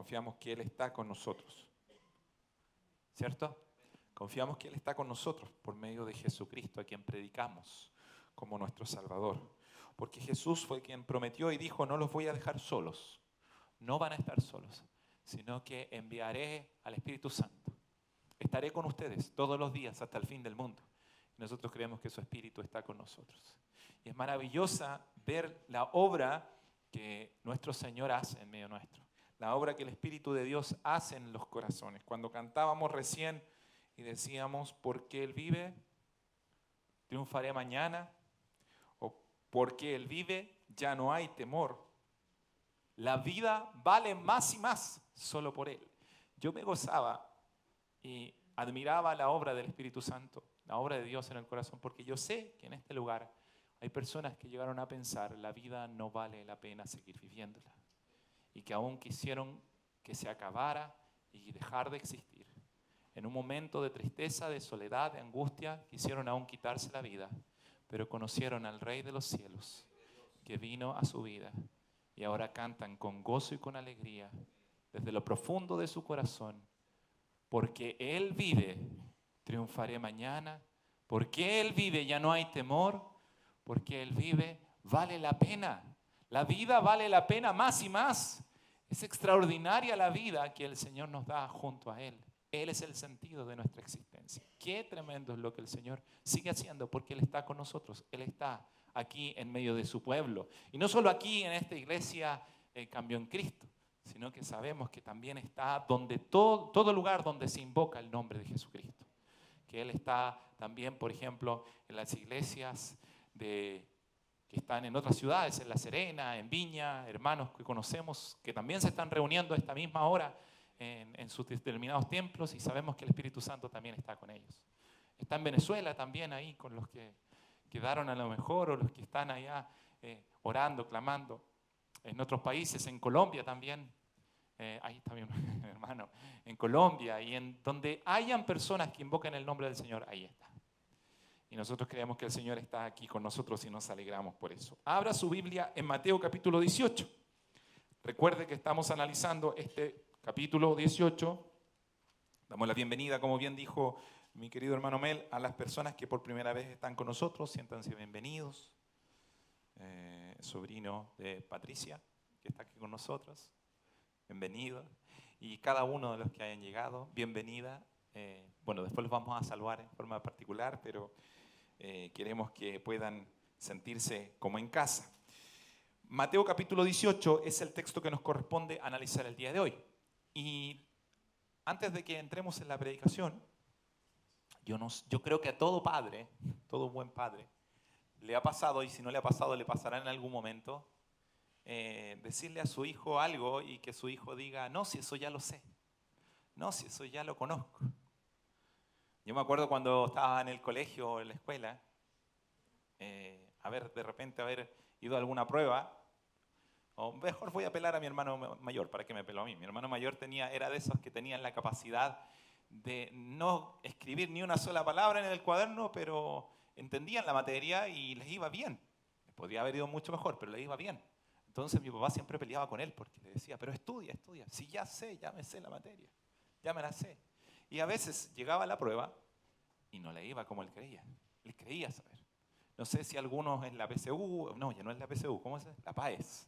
confiamos que Él está con nosotros. ¿Cierto? Confiamos que Él está con nosotros por medio de Jesucristo, a quien predicamos como nuestro Salvador. Porque Jesús fue quien prometió y dijo, no los voy a dejar solos. No van a estar solos, sino que enviaré al Espíritu Santo. Estaré con ustedes todos los días hasta el fin del mundo. Nosotros creemos que su Espíritu está con nosotros. Y es maravillosa ver la obra que nuestro Señor hace en medio nuestro. La obra que el Espíritu de Dios hace en los corazones. Cuando cantábamos recién y decíamos, porque Él vive, triunfaré mañana. O porque Él vive, ya no hay temor. La vida vale más y más solo por Él. Yo me gozaba y admiraba la obra del Espíritu Santo, la obra de Dios en el corazón, porque yo sé que en este lugar hay personas que llegaron a pensar la vida no vale la pena seguir viviéndola y que aún quisieron que se acabara y dejar de existir. En un momento de tristeza, de soledad, de angustia, quisieron aún quitarse la vida, pero conocieron al Rey de los cielos que vino a su vida y ahora cantan con gozo y con alegría desde lo profundo de su corazón. Porque Él vive, triunfaré mañana. Porque Él vive, ya no hay temor. Porque Él vive, vale la pena. La vida vale la pena más y más. Es extraordinaria la vida que el Señor nos da junto a Él. Él es el sentido de nuestra existencia. Qué tremendo es lo que el Señor sigue haciendo porque Él está con nosotros. Él está aquí en medio de su pueblo. Y no solo aquí en esta iglesia Cambio en Cristo, sino que sabemos que también está donde todo lugar donde se invoca el nombre de Jesucristo. Que Él está también, por ejemplo, en las iglesias que están en otras ciudades, en La Serena, en Viña, hermanos que conocemos que también se están reuniendo a esta misma hora en sus determinados templos y sabemos que el Espíritu Santo también está con ellos. Está en Venezuela también ahí con los que quedaron a lo mejor o los que están allá orando, clamando. En otros países, en Colombia también. Ahí está mi hermano, en Colombia y en donde hayan personas que invoquen el nombre del Señor, ahí está. Y nosotros creemos que el Señor está aquí con nosotros y nos alegramos por eso. Abra su Biblia en Mateo capítulo 18. Recuerde que estamos analizando este capítulo 18. Damos la bienvenida, como bien dijo mi querido hermano Mel, a las personas que por primera vez están con nosotros. Siéntanse bienvenidos. Sobrino de Patricia, que está aquí con nosotros. Bienvenido. Y cada uno de los que hayan llegado, bienvenida. Bueno, después los vamos a saludar en forma particular, pero queremos que puedan sentirse como en casa. Mateo capítulo 18 es el texto que nos corresponde analizar el día de hoy. Y antes de que entremos en la predicación, yo creo que a todo padre, todo buen padre, le ha pasado, y si no le ha pasado, le pasará en algún momento, decirle a su hijo algo y que su hijo diga, no, si eso ya lo sé, no, si eso ya lo conozco. Yo me acuerdo cuando estaba en el colegio o en la escuela, de repente haber ido a alguna prueba, o mejor voy a apelar a mi hermano mayor, ¿para qué me apeló a mí? Mi hermano mayor era de esos que tenían la capacidad de no escribir ni una sola palabra en el cuaderno, pero entendían la materia y les iba bien. Podría haber ido mucho mejor, pero les iba bien. Entonces mi papá siempre peleaba con él porque le decía, pero estudia, estudia. Si ya me sé la materia, ya me la sé. Y a veces llegaba a la prueba y no le iba como él creía. Él creía saber. No sé si algunos en la PSU, no, ya no es la PSU, ¿cómo es? La PAES.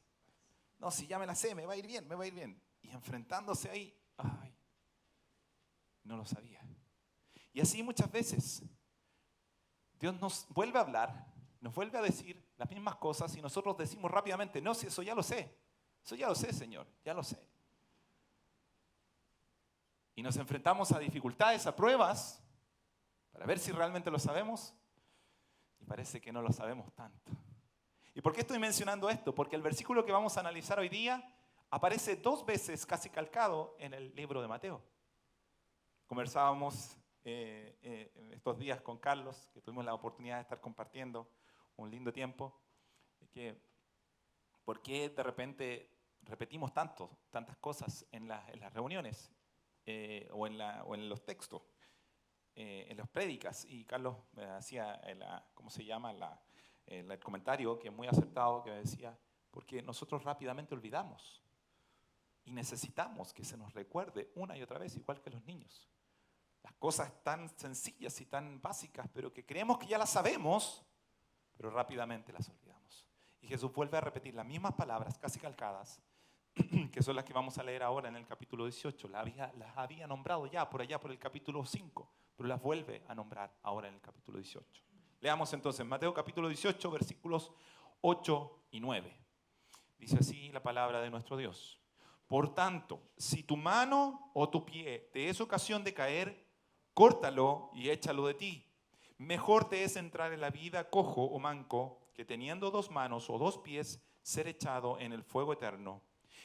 No, si ya me la sé, me va a ir bien, me va a ir bien. Y enfrentándose ahí, no lo sabía. Y así muchas veces Dios nos vuelve a hablar, nos vuelve a decir las mismas cosas y nosotros decimos rápidamente, no, si eso ya lo sé, Señor, ya lo sé. Y nos enfrentamos a dificultades, a pruebas, para ver si realmente lo sabemos, y parece que no lo sabemos tanto. ¿Y por qué estoy mencionando esto? Porque el versículo que vamos a analizar hoy día aparece 2 veces casi calcado en el libro de Mateo. Conversábamos estos días con Carlos, que tuvimos la oportunidad de estar compartiendo un lindo tiempo, que por qué de repente repetimos tantas cosas en las reuniones o en los textos, en las prédicas. Y Carlos me hacía el comentario que es muy acertado, que decía, porque nosotros rápidamente olvidamos. Y necesitamos que se nos recuerde una y otra vez, igual que los niños. Las cosas tan sencillas y tan básicas, pero que creemos que ya las sabemos, pero rápidamente las olvidamos. Y Jesús vuelve a repetir las mismas palabras, casi calcadas, que son las que vamos a leer ahora en el capítulo 18. Las había nombrado ya por allá por el capítulo 5, pero las vuelve a nombrar ahora en el capítulo 18. Leamos entonces Mateo capítulo 18, versículos 8 y 9. Dice así la palabra de nuestro Dios. Por tanto, si tu mano o tu pie te es ocasión de caer, córtalo y échalo de ti. Mejor te es entrar en la vida cojo o manco, que teniendo 2 manos o 2 pies, ser echado en el fuego eterno.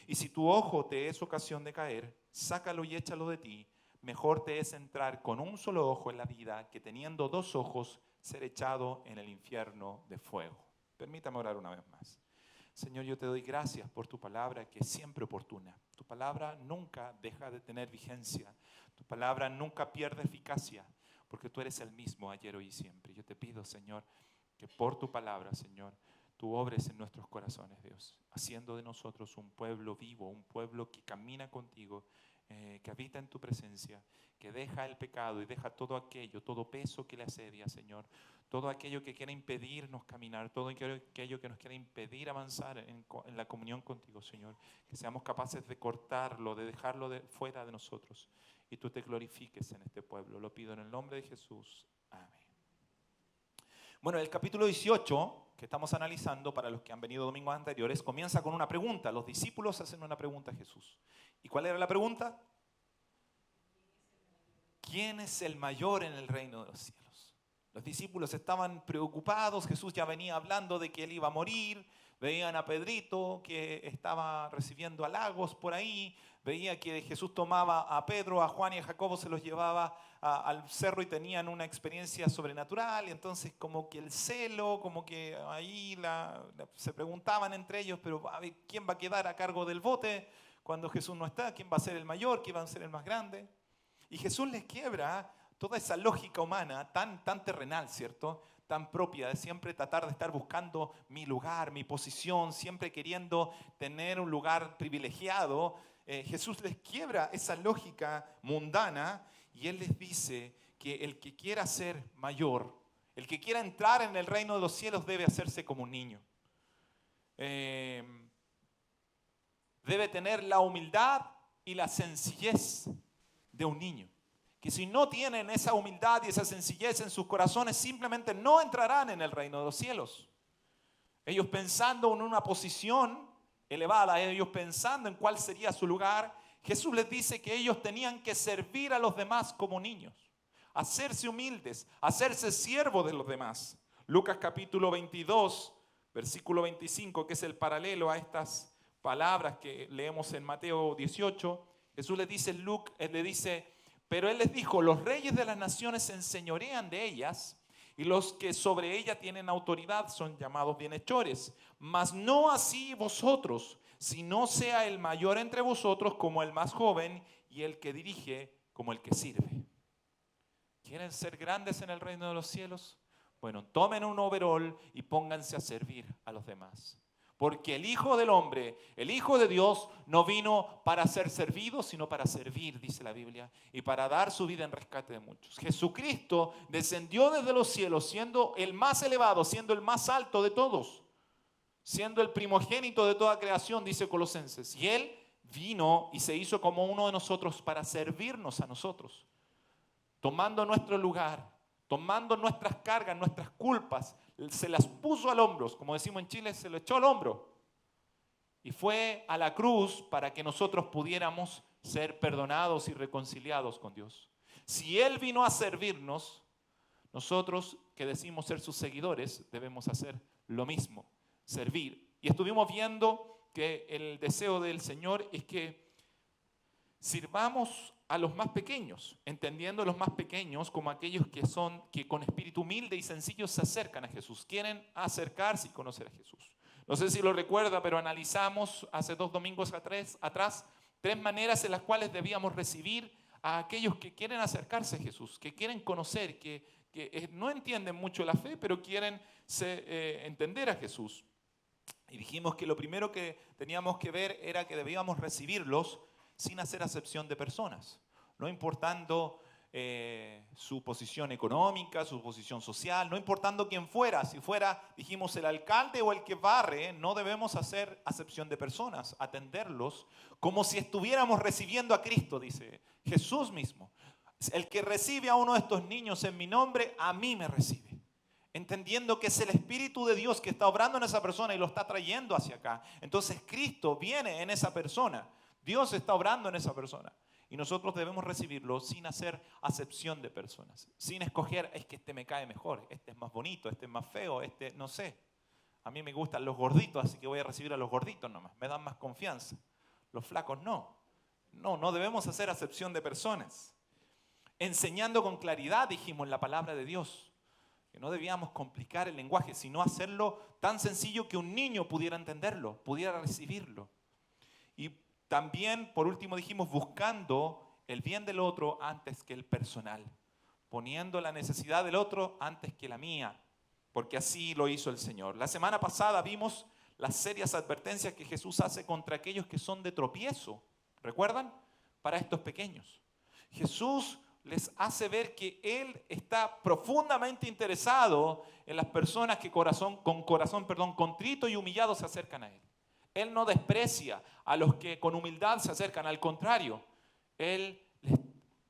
Y si tu ojo te es ocasión de caer, sácalo y échalo de ti. Mejor te es entrar con un solo ojo en la vida, que teniendo 2 ojos, ser echado en el infierno de fuego. Permítame orar una vez más. Señor, yo te doy gracias por tu palabra, que es siempre oportuna. Tu palabra nunca deja de tener vigencia. Tu palabra nunca pierde eficacia, porque tú eres el mismo ayer, hoy y siempre. Yo te pido, Señor, que por tu palabra, Señor, tú obres en nuestros corazones, Dios, haciendo de nosotros un pueblo vivo, un pueblo que camina contigo, que habita en tu presencia, que deja el pecado y deja todo aquello, todo peso que le asedia, Señor, todo aquello que quiera impedirnos caminar, todo aquello que nos quiera impedir avanzar en la comunión contigo, Señor, que seamos capaces de cortarlo, de dejarlo fuera de nosotros, y tú te glorifiques en este pueblo. Lo pido en el nombre de Jesús. Amén. Bueno, el capítulo 18 que estamos analizando, para los que han venido domingos anteriores, comienza con una pregunta. Los discípulos hacen una pregunta a Jesús. ¿Y cuál era la pregunta? ¿Quién es el mayor en el reino de los cielos? Los discípulos estaban preocupados. Jesús ya venía hablando de que él iba a morir. Veían a Pedrito que estaba recibiendo halagos por ahí. Veía que Jesús tomaba a Pedro, a Juan y a Jacobo, se los llevaba al cerro y tenían una experiencia sobrenatural. Y entonces como que el celo, como que ahí se preguntaban entre ellos, pero a ver, ¿quién va a quedar a cargo del bote cuando Jesús no está? ¿Quién va a ser el mayor? ¿Quién va a ser el más grande? Y Jesús les quiebra toda esa lógica humana tan terrenal, ¿cierto? Tan propia de siempre tratar de estar buscando mi lugar, mi posición, siempre queriendo tener un lugar privilegiado. Jesús les quiebra esa lógica mundana y Él les dice que el que quiera ser mayor, el que quiera entrar en el reino de los cielos debe hacerse como un niño. Debe tener la humildad y la sencillez de un niño. Que si no tienen esa humildad y esa sencillez en sus corazones, simplemente no entrarán en el reino de los cielos. Ellos pensando en una posición elevada, ellos pensando en cuál sería su lugar, Jesús les dice que ellos tenían que servir a los demás como niños, hacerse humildes, hacerse siervos de los demás. Lucas capítulo 22, versículo 25, que es el paralelo a estas palabras que leemos en Mateo 18, Jesús les dice, pero Él les dijo, los reyes de las naciones se enseñorean de ellas, y los que sobre ella tienen autoridad son llamados bienhechores. Mas no así vosotros, sino sea el mayor entre vosotros como el más joven, y el que dirige como el que sirve. ¿Quieren ser grandes en el reino de los cielos? Bueno, tomen un overol y pónganse a servir a los demás. Porque el Hijo del Hombre, el Hijo de Dios, no vino para ser servido, sino para servir, dice la Biblia, y para dar su vida en rescate de muchos. Jesucristo descendió desde los cielos, siendo el más elevado, siendo el más alto de todos, siendo el primogénito de toda creación, dice Colosenses. Y Él vino y se hizo como uno de nosotros para servirnos a nosotros, tomando nuestro lugar, tomando nuestras cargas, nuestras culpas, se las puso al hombro, como decimos en Chile, se lo echó al hombro. Y fue a la cruz para que nosotros pudiéramos ser perdonados y reconciliados con Dios. Si Él vino a servirnos, nosotros que decimos ser sus seguidores, debemos hacer lo mismo, servir. Y estuvimos viendo que el deseo del Señor es que sirvamos a los más pequeños, entendiendo a los más pequeños como aquellos que con espíritu humilde y sencillo se acercan a Jesús, quieren acercarse y conocer a Jesús. No sé si lo recuerda, pero analizamos hace 2 domingos atrás 3 maneras en las cuales debíamos recibir a aquellos que quieren acercarse a Jesús, que quieren conocer, que no entienden mucho la fe, pero quieren entender a Jesús. Y dijimos que lo primero que teníamos que ver era que debíamos recibirlos sin hacer acepción de personas, no importando su posición económica, su posición social, no importando quién fuera, si fuera, dijimos, el alcalde o el que barre, no debemos hacer acepción de personas, atenderlos como si estuviéramos recibiendo a Cristo, dice Jesús mismo. El que recibe a uno de estos niños en mi nombre, a mí me recibe. Entendiendo que es el Espíritu de Dios que está obrando en esa persona y lo está trayendo hacia acá. Entonces Cristo viene en esa persona. Dios está obrando en esa persona. Y nosotros debemos recibirlo sin hacer acepción de personas. Sin escoger, es que este me cae mejor, este es más bonito, este es más feo, este no sé. A mí me gustan los gorditos, así que voy a recibir a los gorditos nomás. Me dan más confianza. Los flacos no. No debemos hacer acepción de personas. Enseñando con claridad, dijimos, la palabra de Dios. Que no debíamos complicar el lenguaje, sino hacerlo tan sencillo que un niño pudiera entenderlo, pudiera recibirlo. Y también, por último, dijimos, buscando el bien del otro antes que el personal, poniendo la necesidad del otro antes que la mía, porque así lo hizo el Señor. La semana pasada vimos las serias advertencias que Jesús hace contra aquellos que son de tropiezo. ¿Recuerdan? Para estos pequeños. Jesús les hace ver que Él está profundamente interesado en las personas que con corazón contrito y humillado se acercan a Él. Él no desprecia a los que con humildad se acercan, al contrario, Él les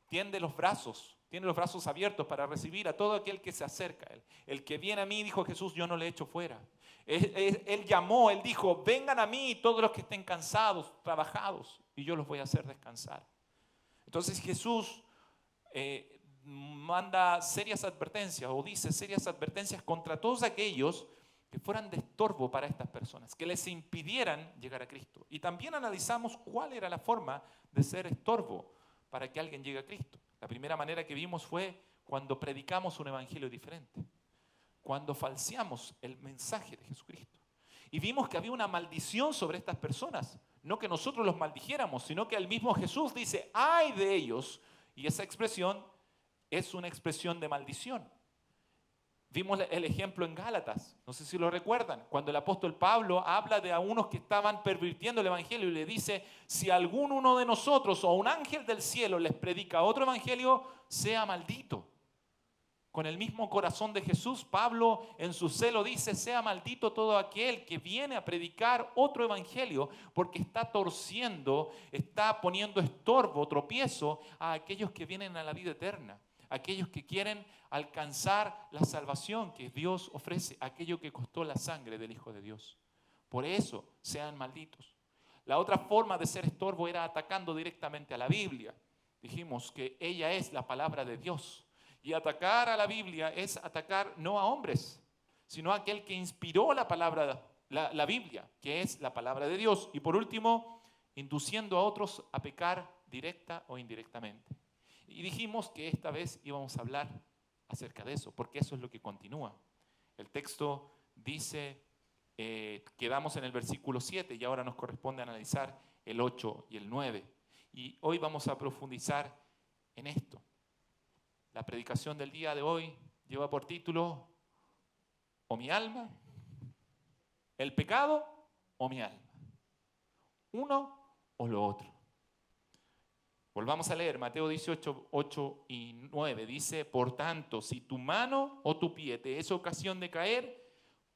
tiene los brazos abiertos para recibir a todo aquel que se acerca a Él. El que viene a mí, dijo Jesús, yo no le echo fuera. Él llamó, Él dijo, vengan a mí todos los que estén cansados, trabajados, y yo los voy a hacer descansar. Entonces Jesús manda serias advertencias o dice serias advertencias contra todos aquellos que fueran de estorbo para estas personas, que les impidieran llegar a Cristo. Y también analizamos cuál era la forma de ser estorbo para que alguien llegue a Cristo. La primera manera que vimos fue cuando predicamos un evangelio diferente, cuando falseamos el mensaje de Jesucristo. Y vimos que había una maldición sobre estas personas, no que nosotros los maldijéramos, sino que el mismo Jesús dice, ¡ay de ellos! Y esa expresión es una expresión de maldición. Vimos el ejemplo en Gálatas, no sé si lo recuerdan, cuando el apóstol Pablo habla de a unos que estaban pervirtiendo el evangelio y le dice, si uno de nosotros o un ángel del cielo les predica otro evangelio, sea maldito. Con el mismo corazón de Jesús, Pablo en su celo dice, sea maldito todo aquel que viene a predicar otro evangelio, porque está torciendo, está poniendo estorbo, tropiezo a aquellos que vienen a la vida eterna. Aquellos que quieren alcanzar la salvación que Dios ofrece, aquello que costó la sangre del Hijo de Dios. Por eso sean malditos. La otra forma de ser estorbo era atacando directamente a la Biblia. Dijimos que ella es la palabra de Dios. Y atacar a la Biblia es atacar no a hombres, sino a aquel que inspiró la palabra, la Biblia, que es la palabra de Dios. Y por último, induciendo a otros a pecar directa o indirectamente. Y dijimos que esta vez íbamos a hablar acerca de eso, porque eso es lo que continúa. El texto dice, quedamos en el versículo 7 y ahora nos corresponde analizar el 8 y el 9. Y hoy vamos a profundizar en esto. La predicación del día de hoy lleva por título, o mi alma, el pecado o mi alma. Uno o lo otro. Volvamos a leer Mateo 18, 8 y 9. Dice, por tanto, si tu mano o tu pie te es ocasión de caer,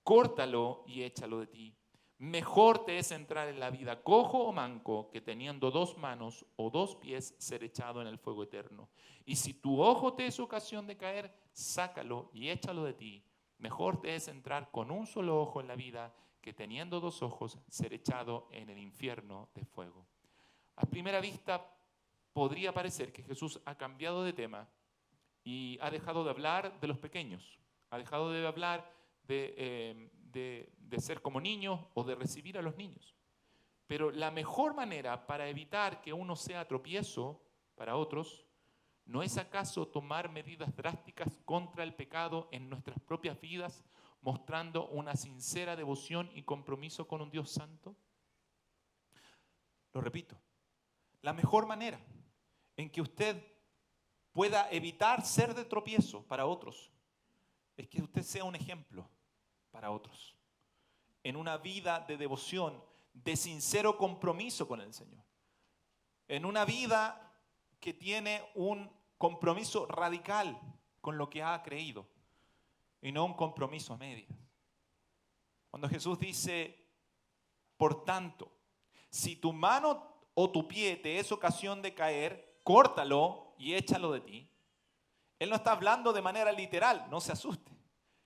córtalo y échalo de ti. Mejor te es entrar en la vida cojo o manco que teniendo 2 manos o 2 pies ser echado en el fuego eterno. Y si tu ojo te es ocasión de caer, sácalo y échalo de ti. Mejor te es entrar con un solo ojo en la vida que teniendo 2 ojos ser echado en el infierno de fuego. A primera vista podría parecer que Jesús ha cambiado de tema y ha dejado de hablar de los pequeños, ha dejado de hablar de ser como niños o de recibir a los niños. Pero la mejor manera para evitar que uno sea tropiezo para otros, ¿no es acaso tomar medidas drásticas contra el pecado en nuestras propias vidas, mostrando una sincera devoción y compromiso con un Dios santo? Lo repito, la mejor manera en que usted pueda evitar ser de tropiezo para otros es que usted sea un ejemplo para otros. en una vida de devoción, de sincero compromiso con el Señor. En una vida que tiene un compromiso radical con lo que ha creído y no un compromiso a medias. Cuando Jesús dice, por tanto, si tu mano o tu pie te es ocasión de caer, córtalo y échalo de ti. Él no está hablando de manera literal, no se asuste.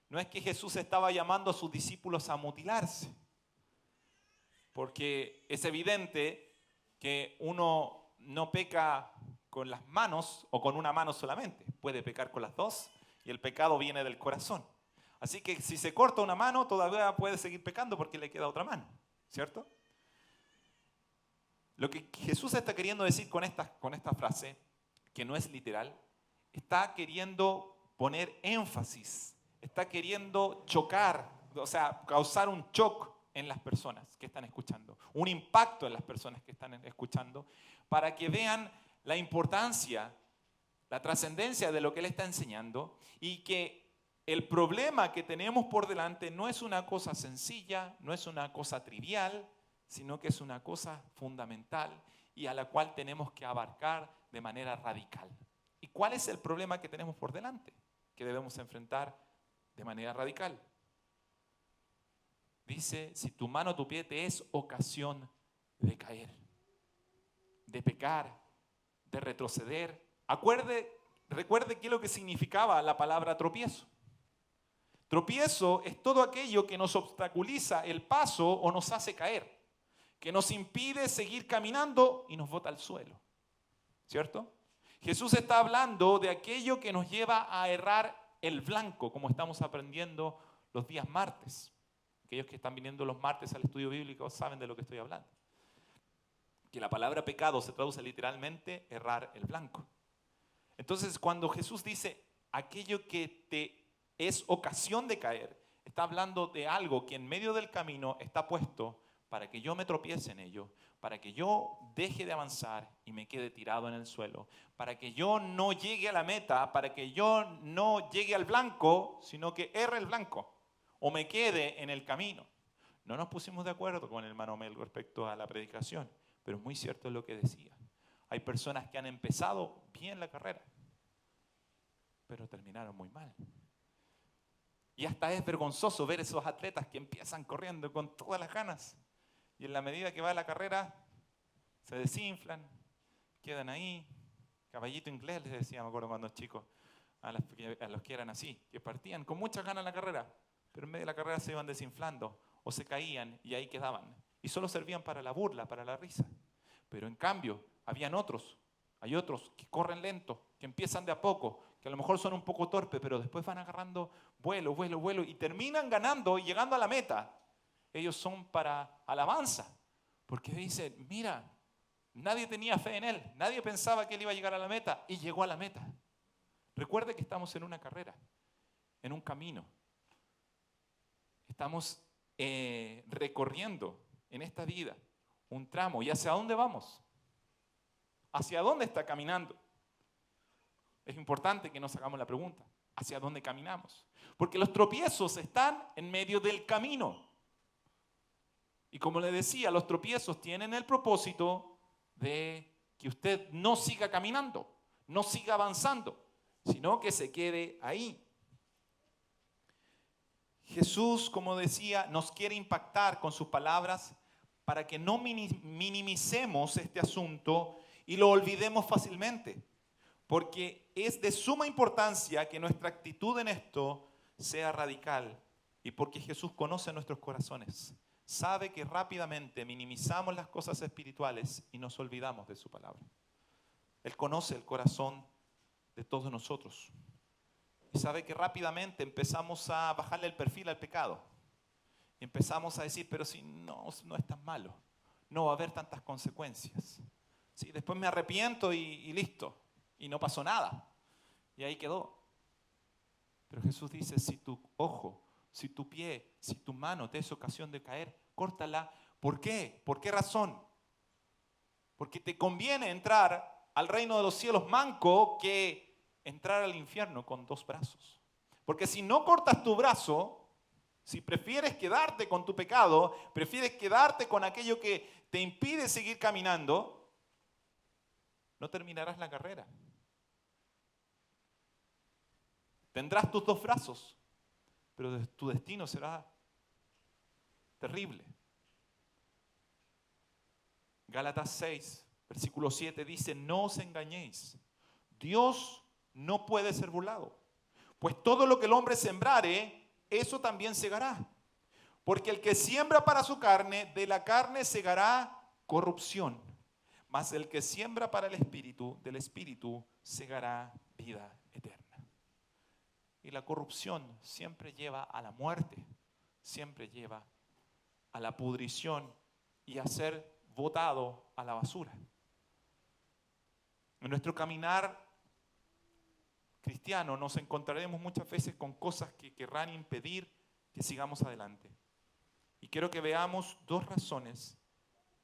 No es que Jesús estaba llamando a sus discípulos a mutilarse, porque es evidente que uno no peca con las manos o con una mano solamente, puede pecar con las dos y el pecado viene del corazón. Así que si se corta una mano todavía puede seguir pecando porque le queda otra mano, ¿cierto? Lo que Jesús está queriendo decir con esta frase, que no es literal, está queriendo poner énfasis, está queriendo chocar, o sea, causar un shock en las personas que están escuchando, un impacto en las personas que están escuchando, para que vean la importancia, la trascendencia de lo que Él está enseñando y que el problema que tenemos por delante no es una cosa sencilla, no es una cosa trivial, sino que es una cosa fundamental y a la cual tenemos que abarcar de manera radical. ¿Y cuál es el problema que tenemos por delante? Que debemos enfrentar de manera radical. Dice, si tu mano o tu pie te es ocasión de caer, de pecar, de retroceder. Recuerde qué es lo que significaba la palabra tropiezo. Tropiezo es todo aquello que nos obstaculiza el paso o nos hace caer, que nos impide seguir caminando y nos bota al suelo, ¿cierto? Jesús está hablando de aquello que nos lleva a errar el blanco, como estamos aprendiendo los días martes. Aquellos que están viniendo los martes al estudio bíblico saben de lo que estoy hablando. Que la palabra pecado se traduce literalmente errar el blanco. Entonces, cuando Jesús dice aquello que te es ocasión de caer, está hablando de algo que en medio del camino está puesto para que yo me tropiece en ello, para que yo deje de avanzar y me quede tirado en el suelo, para que yo no llegue a la meta, para que yo no llegue al blanco, sino que erre el blanco o me quede en el camino. No nos pusimos de acuerdo con el hermano Mel respecto a la predicación, pero es muy cierto lo que decía. Hay personas que han empezado bien la carrera, pero terminaron muy mal. Y hasta es vergonzoso ver esos atletas que empiezan corriendo con todas las ganas y en la medida que va la carrera se desinflan, quedan ahí. Caballito inglés les decía, me acuerdo cuando chicos, a los que eran así, que partían con muchas ganas en la carrera, pero en medio de la carrera se iban desinflando o se caían y ahí quedaban. Y solo servían para la burla, para la risa. Pero en cambio, hay otros que corren lento, que empiezan de a poco, que a lo mejor son un poco torpes, pero después van agarrando vuelo y terminan ganando y llegando a la meta. Ellos son para alabanza, porque dicen, mira, nadie tenía fe en él, nadie pensaba que él iba a llegar a la meta y llegó a la meta. Recuerde que estamos en una carrera, en un camino. Estamos recorriendo en esta vida un tramo. ¿Y hacia dónde vamos? ¿Hacia dónde está caminando? Es importante que nos hagamos la pregunta. ¿Hacia dónde caminamos? Porque los tropiezos están en medio del camino. Y como le decía, los tropiezos tienen el propósito de que usted no siga caminando, no siga avanzando, sino que se quede ahí. Jesús, como decía, nos quiere impactar con sus palabras para que no minimicemos este asunto y lo olvidemos fácilmente, porque es de suma importancia que nuestra actitud en esto sea radical y porque Jesús conoce nuestros corazones, sabe que rápidamente minimizamos las cosas espirituales y nos olvidamos de su palabra. Él conoce el corazón de todos nosotros y sabe que rápidamente empezamos a bajarle el perfil al pecado. Y empezamos a decir, pero si no es tan malo, no va a haber tantas consecuencias. Sí, después me arrepiento y listo, y no pasó nada, y ahí quedó. Pero Jesús dice, si tu ojo, si tu pie, si tu mano te es ocasión de caer, córtala. ¿Por qué? ¿Por qué razón? Porque te conviene entrar al reino de los cielos manco que entrar al infierno con dos brazos. Porque si no cortas tu brazo, Si prefieres quedarte con tu pecado, prefieres quedarte con aquello que te impide seguir caminando, no terminarás la carrera. Tendrás tus 2 brazos, pero tu destino será terrible. Gálatas 6, versículo 7 dice, no os engañéis, Dios no puede ser burlado, pues todo lo que el hombre sembrare, eso también segará. Porque el que siembra para su carne, de la carne segará corrupción, mas el que siembra para el Espíritu, del Espíritu segará vida eterna. Y la corrupción siempre lleva a la muerte, siempre lleva a la pudrición y a ser botado a la basura. En nuestro caminar cristiano nos encontraremos muchas veces con cosas que querrán impedir que sigamos adelante. Y quiero que veamos 2 razones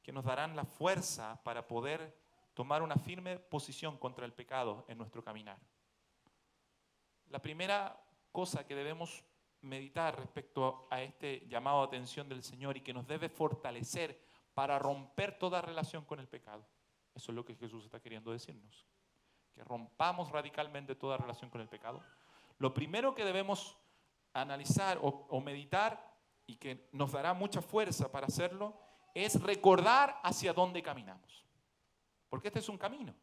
que nos darán la fuerza para poder tomar una firme posición contra el pecado en nuestro caminar. La primera cosa que debemos meditar respecto a este llamado de atención del Señor y que nos debe fortalecer para romper toda relación con el pecado. Eso es lo que Jesús está queriendo decirnos. Que rompamos radicalmente toda relación con el pecado. Lo primero que debemos analizar o meditar y que nos dará mucha fuerza para hacerlo es recordar hacia dónde caminamos. Porque este es un camino.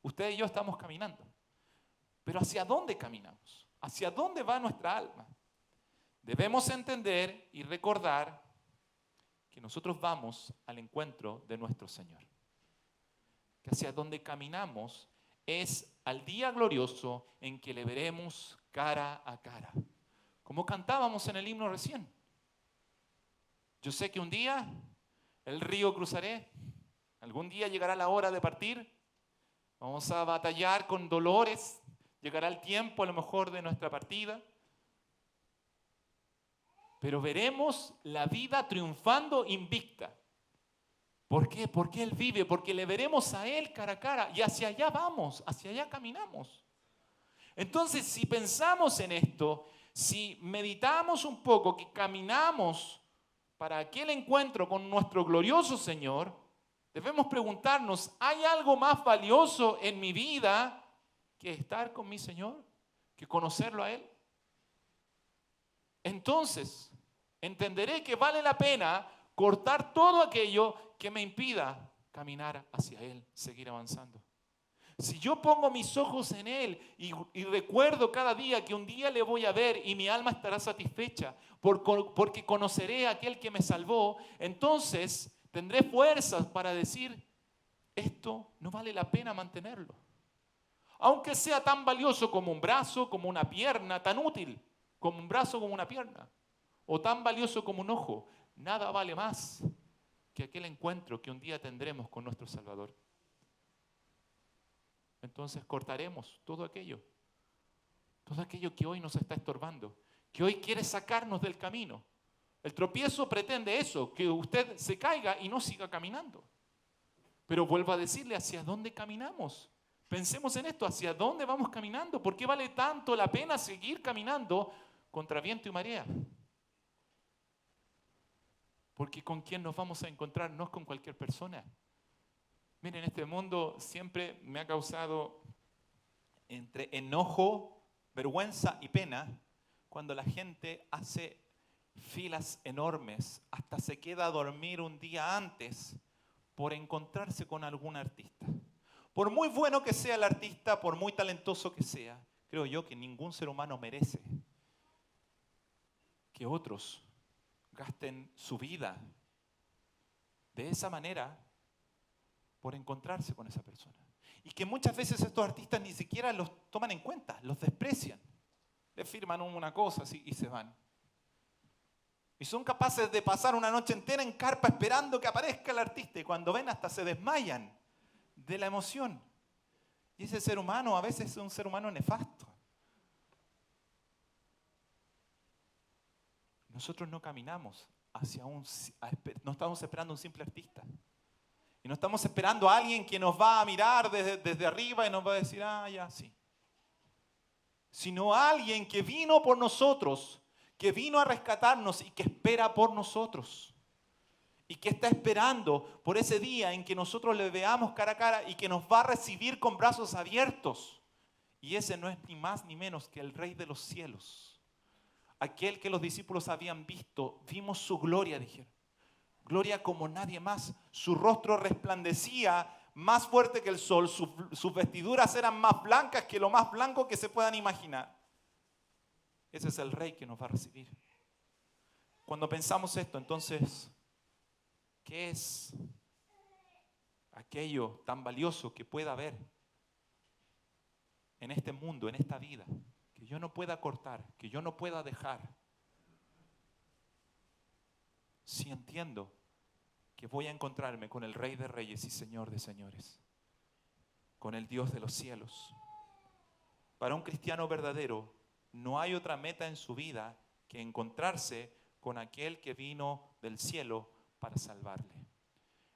Usted y yo estamos caminando. Pero ¿hacia dónde caminamos? ¿Hacia dónde va nuestra alma? Debemos entender y recordar que nosotros vamos al encuentro de nuestro Señor. Que hacia donde caminamos es al día glorioso en que le veremos cara a cara. Como cantábamos en el himno recién. Yo sé que un día el río cruzaré, algún día llegará la hora de partir, vamos a batallar con dolores, llegará el tiempo a lo mejor de nuestra partida, pero veremos la vida triunfando invicta. ¿Por qué? Porque Él vive, porque le veremos a Él cara a cara y hacia allá vamos, hacia allá caminamos. Entonces, si pensamos en esto, si meditamos un poco que caminamos para aquel encuentro con nuestro glorioso Señor, debemos preguntarnos, ¿hay algo más valioso en mi vida que estar con mi Señor, que conocerlo a Él? Entonces, entenderé que vale la pena cortar todo aquello que me impida caminar hacia Él, seguir avanzando. Si yo pongo mis ojos en Él y recuerdo cada día que un día le voy a ver y mi alma estará satisfecha porque conoceré a aquel que me salvó, entonces tendré fuerzas para decir, esto no vale la pena mantenerlo. Aunque sea tan valioso como un brazo, como una pierna, tan útil como un brazo, como una pierna, o tan valioso como un ojo, nada vale más que aquel encuentro que un día tendremos con nuestro Salvador. Entonces cortaremos todo aquello que hoy nos está estorbando, que hoy quiere sacarnos del camino. El tropiezo pretende eso, que usted se caiga y no siga caminando. Pero vuelvo a decirle, ¿hacia dónde caminamos? Pensemos en esto, ¿hacia dónde vamos caminando? ¿Por qué vale tanto la pena seguir caminando contra viento y marea? Porque con quién nos vamos a encontrar no es con cualquier persona. Miren, este mundo siempre me ha causado entre enojo, vergüenza y pena cuando la gente hace filas enormes, hasta se queda a dormir un día antes por encontrarse con algún artista. Por muy bueno que sea el artista, por muy talentoso que sea, creo yo que ningún ser humano merece que otros gasten su vida de esa manera por encontrarse con esa persona. Y que muchas veces estos artistas ni siquiera los toman en cuenta, los desprecian. Les firman una cosa así y se van. Y son capaces de pasar una noche entera en carpa esperando que aparezca el artista. Y cuando ven hasta se desmayan de la emoción. Y ese ser humano a veces es un ser humano nefasto. Nosotros no caminamos no estamos esperando un simple artista. Y no estamos esperando a alguien que nos va a mirar desde arriba y nos va a decir, ah, ya, sí. Sino a alguien que vino por nosotros, que vino a rescatarnos y que espera por nosotros. Y que está esperando por ese día en que nosotros le veamos cara a cara y que nos va a recibir con brazos abiertos. Y ese no es ni más ni menos que el Rey de los cielos. Aquel que los discípulos habían visto, vimos su gloria, dijeron. Gloria como nadie más. Su rostro resplandecía más fuerte que el sol. Sus vestiduras eran más blancas que lo más blanco que se puedan imaginar. Ese es el Rey que nos va a recibir. Cuando pensamos esto, entonces, ¿qué es aquello tan valioso que pueda haber en este mundo, en esta vida, que yo no pueda cortar, que yo no pueda dejar? Si entiendo que voy a encontrarme con el Rey de Reyes y Señor de Señores, con el Dios de los cielos. Para un cristiano verdadero, no hay otra meta en su vida que encontrarse con aquel que vino del cielo para salvarle.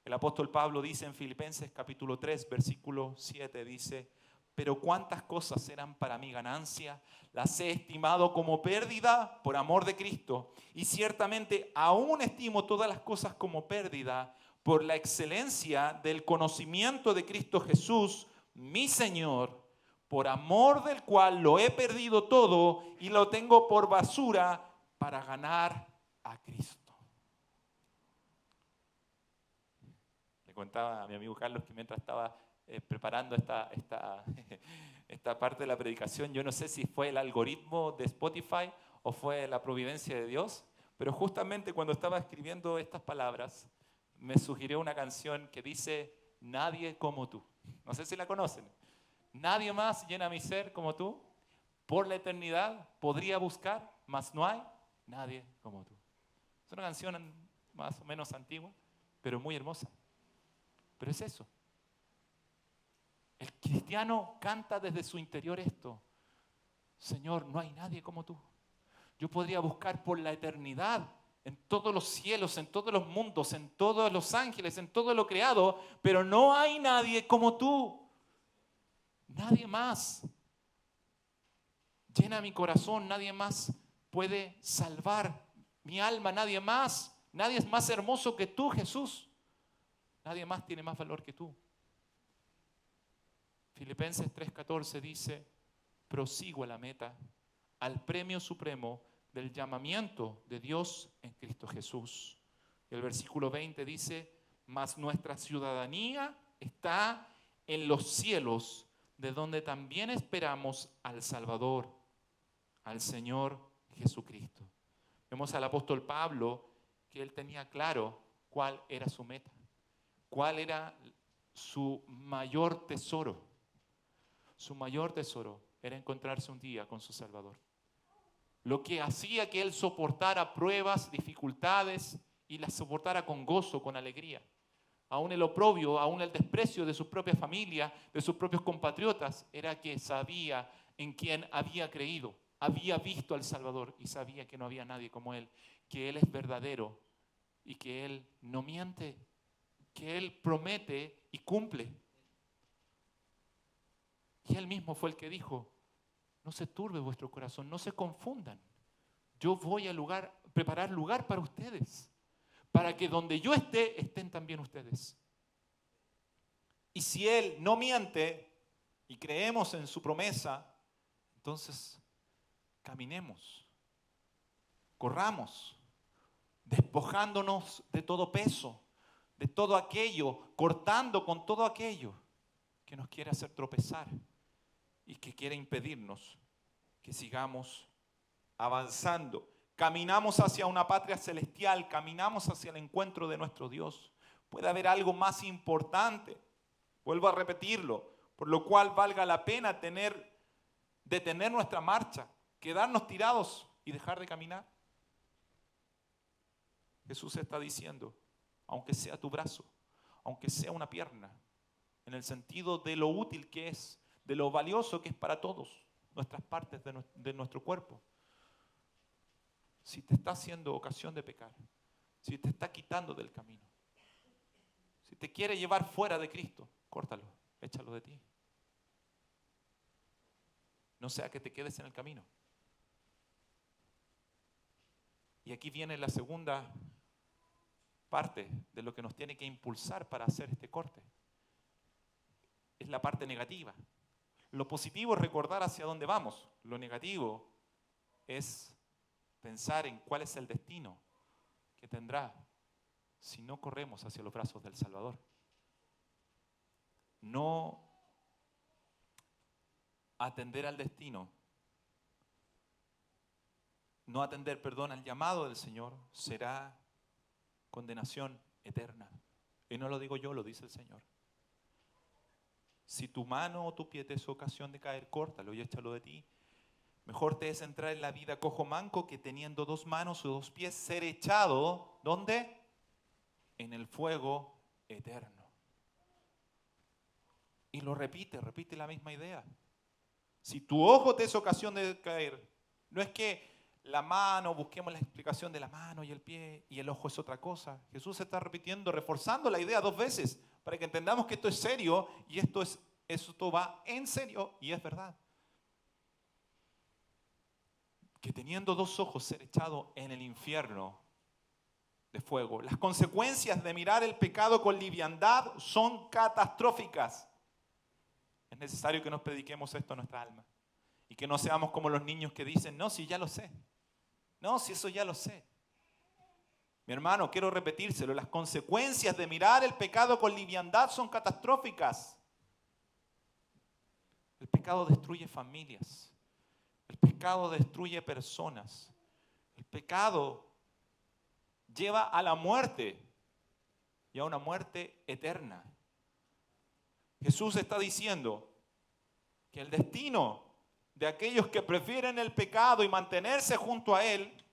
El apóstol Pablo dice en Filipenses capítulo 3, versículo 7, dice: pero cuántas cosas eran para mi ganancia, las he estimado como pérdida por amor de Cristo. Y ciertamente aún estimo todas las cosas como pérdida por la excelencia del conocimiento de Cristo Jesús, mi Señor, por amor del cual lo he perdido todo y lo tengo por basura para ganar a Cristo. Le contaba a mi amigo Carlos que mientras estaba preparando esta parte de la predicación, yo no sé si fue el algoritmo de Spotify o fue la providencia de Dios, pero justamente cuando estaba escribiendo estas palabras, me sugirió una canción que dice: nadie como tú. No sé si la conocen. Nadie más llena mi ser como tú. Por la eternidad podría buscar, mas no hay nadie como tú. Es una canción más o menos antigua, pero muy hermosa. Pero es eso. El cristiano canta desde su interior esto: Señor, no hay nadie como tú. Yo podría buscar por la eternidad, en todos los cielos, en todos los mundos, en todos los ángeles, en todo lo creado, pero no hay nadie como tú. Nadie más llena mi corazón, nadie más puede salvar mi alma, nadie más. Nadie es más hermoso que tú, Jesús. Nadie más tiene más valor que tú. Filipenses 3:14 dice: prosigo a la meta, al premio supremo del llamamiento de Dios en Cristo Jesús. Y el versículo 20 dice: mas nuestra ciudadanía está en los cielos, de donde también esperamos al Salvador, al Señor Jesucristo. Vemos al apóstol Pablo que él tenía claro cuál era su meta, cuál era su mayor tesoro. Su mayor tesoro era encontrarse un día con su Salvador. Lo que hacía que él soportara pruebas, dificultades y las soportara con gozo, con alegría. Aún el oprobio, aún el desprecio de su propia familia, de sus propios compatriotas, era que sabía en quién había creído. Había visto al Salvador y sabía que no había nadie como él, que él es verdadero y que él no miente, que él promete y cumple. Y él mismo fue el que dijo: no se turbe vuestro corazón, no se confundan. Yo voy a preparar lugar para ustedes, para que donde yo esté, estén también ustedes. Y si él no miente y creemos en su promesa, entonces caminemos, corramos, despojándonos de todo peso, de todo aquello, cortando con todo aquello que nos quiere hacer tropezar y que quiere impedirnos que sigamos avanzando. Caminamos hacia una patria celestial, caminamos hacia el encuentro de nuestro Dios. Puede haber algo más importante, vuelvo a repetirlo, por lo cual valga la pena detener nuestra marcha, quedarnos tirados y dejar de caminar. Jesús está diciendo: aunque sea tu brazo, aunque sea una pierna, en el sentido de lo útil que es, de lo valioso que es para todos, nuestras partes de nuestro cuerpo. Si te está haciendo ocasión de pecar, si te está quitando del camino, si te quiere llevar fuera de Cristo, córtalo, échalo de ti. No sea que te quedes en el camino. Y aquí viene la segunda parte de lo que nos tiene que impulsar para hacer este corte. Es la parte negativa. Lo positivo es recordar hacia dónde vamos. Lo negativo es pensar en cuál es el destino que tendrá si no corremos hacia los brazos del Salvador. No atender al destino, no atender, al llamado del Señor será condenación eterna. Y no lo digo yo, lo dice el Señor. Si tu mano o tu pie te es ocasión de caer, córtalo y échalo de ti. Mejor te es entrar en la vida cojo manco que teniendo 2 manos o 2 pies ser echado, ¿dónde? En el fuego eterno. Y lo repite la misma idea. Si tu ojo te es ocasión de caer, no es que la mano, busquemos la explicación de la mano y el pie y el ojo es otra cosa. Jesús está repitiendo, reforzando la idea 2 veces para que entendamos que esto es serio y esto va en serio y es verdad. Que teniendo 2 ojos ser echado en el infierno de fuego. Las consecuencias de mirar el pecado con liviandad son catastróficas. Es necesario que nos prediquemos esto a nuestra alma y que no seamos como los niños que dicen, no, si ya lo sé. No, si eso ya lo sé. Mi hermano, quiero repetírselo, las consecuencias de mirar el pecado con liviandad son catastróficas. El pecado destruye familias. El pecado destruye personas. El pecado lleva a la muerte y a una muerte eterna. Jesús está diciendo que el destino de aquellos que prefieren el pecado y mantenerse junto a él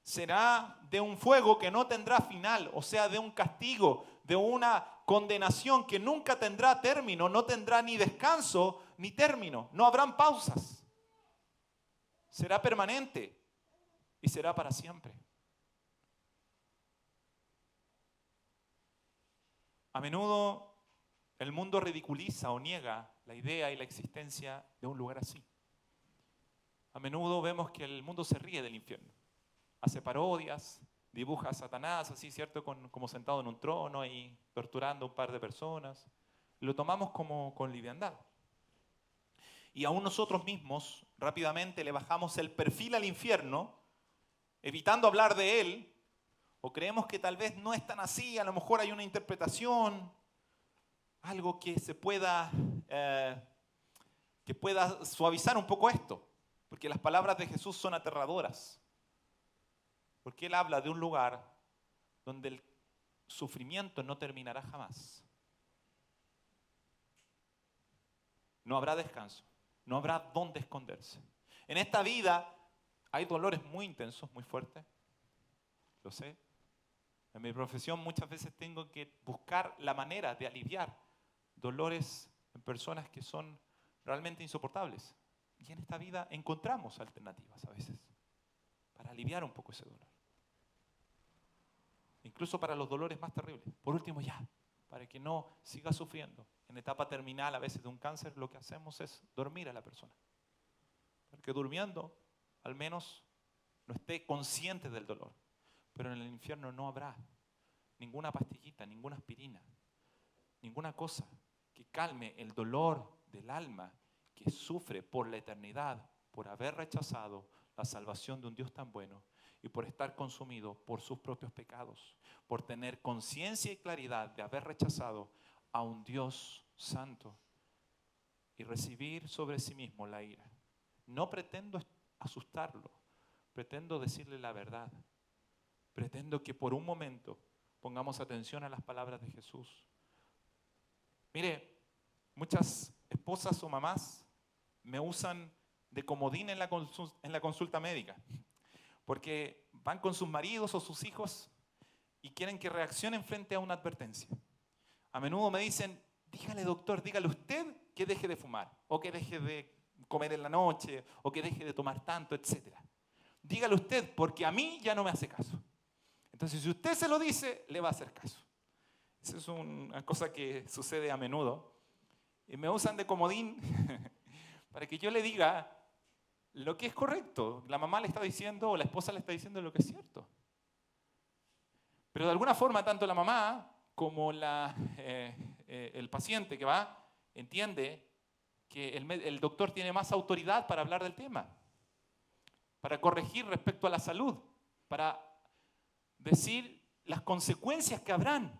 será de un fuego que no tendrá final, o sea, de un castigo, de una condenación que nunca tendrá término, no tendrá ni descanso ni término, no habrán pausas. Será permanente y será para siempre. A menudo el mundo ridiculiza o niega la idea y la existencia de un lugar así. A menudo vemos que el mundo se ríe del infierno. Hace parodias, dibuja a Satanás así, ¿cierto? Como sentado en un trono y torturando a un par de personas. Lo tomamos como con liviandad. Y aún nosotros mismos rápidamente le bajamos el perfil al infierno, evitando hablar de él, o creemos que tal vez no es tan así, a lo mejor hay una interpretación, algo que pueda suavizar un poco esto. Porque las palabras de Jesús son aterradoras. Porque Él habla de un lugar donde el sufrimiento no terminará jamás. No habrá descanso. No habrá dónde esconderse. En esta vida hay dolores muy intensos, muy fuertes. Lo sé. En mi profesión muchas veces tengo que buscar la manera de aliviar dolores en personas que son realmente insoportables. Y en esta vida encontramos alternativas a veces para aliviar un poco ese dolor. Incluso para los dolores más terribles. Por último, para que no siga sufriendo. En etapa terminal a veces de un cáncer, lo que hacemos es dormir a la persona. Para que durmiendo, al menos, no esté consciente del dolor. Pero en el infierno no habrá ninguna pastillita, ninguna aspirina, ninguna cosa que calme el dolor del alma que sufre por la eternidad, por haber rechazado la salvación de un Dios tan bueno y por estar consumido por sus propios pecados, por tener conciencia y claridad de haber rechazado a un Dios santo y recibir sobre sí mismo la ira. No pretendo asustarlo, pretendo decirle la verdad. Pretendo que por un momento pongamos atención a las palabras de Jesús. Mire, muchas esposas o mamás me usan de comodín en la consulta médica, porque van con sus maridos o sus hijos y quieren que reaccionen frente a una advertencia. A menudo me dicen, dígale doctor, dígale usted que deje de fumar, o que deje de comer en la noche, o que deje de tomar tanto, etc. Dígale usted, porque a mí ya no me hace caso. Entonces, si usted se lo dice, le va a hacer caso. Esa es una cosa que sucede a menudo. Y me usan de comodín para que yo le diga lo que es correcto. La mamá le está diciendo o la esposa le está diciendo lo que es cierto. Pero de alguna forma, tanto la mamá como el paciente que va entiende que el doctor tiene más autoridad para hablar del tema, para corregir respecto a la salud, para decir las consecuencias que habrán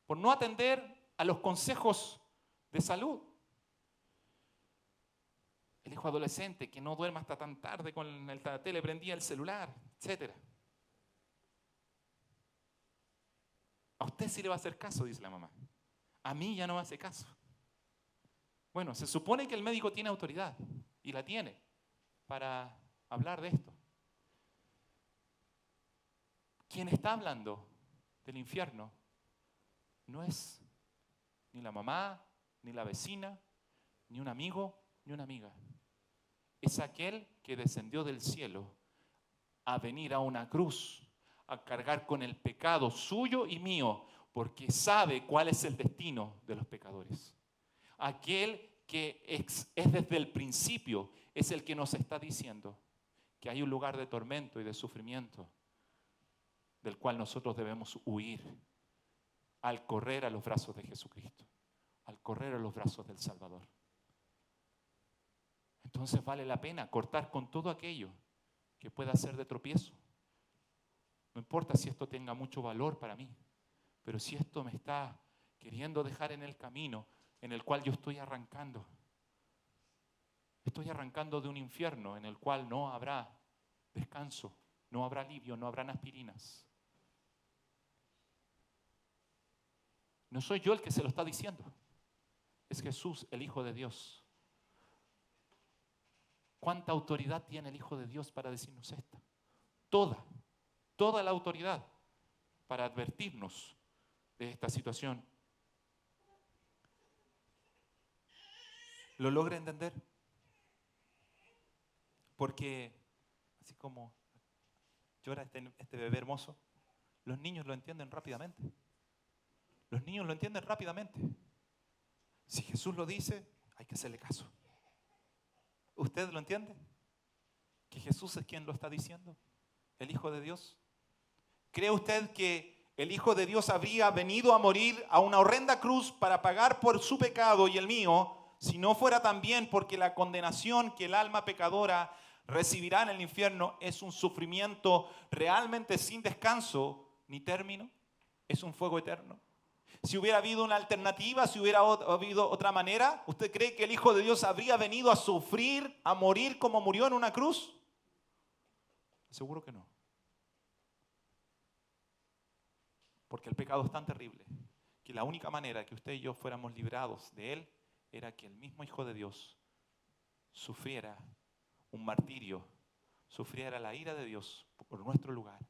por no atender a los consejos de salud. El hijo adolescente que no duerma hasta tan tarde con la tele prendida, el celular, etc. A usted sí le va a hacer caso, dice la mamá. A mí ya no me hace caso. Bueno, se supone que el médico tiene autoridad, y la tiene, para hablar de esto. Quien está hablando del infierno no es ni la mamá, ni la vecina, ni un amigo, ni una amiga. Es aquel que descendió del cielo a venir a una cruz, a cargar con el pecado suyo y mío, porque sabe cuál es el destino de los pecadores. Aquel que es desde el principio, es el que nos está diciendo que hay un lugar de tormento y de sufrimiento del cual nosotros debemos huir al correr a los brazos de Jesucristo, al correr a los brazos del Salvador. Entonces vale la pena cortar con todo aquello que pueda ser de tropiezo. No importa si esto tenga mucho valor para mí, pero si esto me está queriendo dejar en el camino en el cual yo estoy arrancando de un infierno en el cual no habrá descanso, no habrá alivio, no habrán aspirinas. No soy yo el que se lo está diciendo, es Jesús, el Hijo de Dios. ¿Cuánta autoridad tiene el Hijo de Dios para decirnos esto? Toda la autoridad para advertirnos de esta situación. ¿Lo logra entender? Porque así como llora este bebé hermoso, los niños lo entienden rápidamente. Los niños lo entienden rápidamente. Si Jesús lo dice, hay que hacerle caso. ¿Usted lo entiende? ¿Que Jesús es quien lo está diciendo? ¿El Hijo de Dios? ¿Cree usted que el Hijo de Dios habría venido a morir a una horrenda cruz para pagar por su pecado y el mío, si no fuera también porque la condenación que el alma pecadora recibirá en el infierno es un sufrimiento realmente sin descanso ni término? ¿Es un fuego eterno? Si hubiera habido una alternativa, si hubiera habido otra manera, ¿usted cree que el Hijo de Dios habría venido a sufrir, a morir como murió en una cruz? Seguro que no. Porque el pecado es tan terrible que la única manera que usted y yo fuéramos librados de él era que el mismo Hijo de Dios sufriera un martirio, sufriera la ira de Dios por nuestro lugar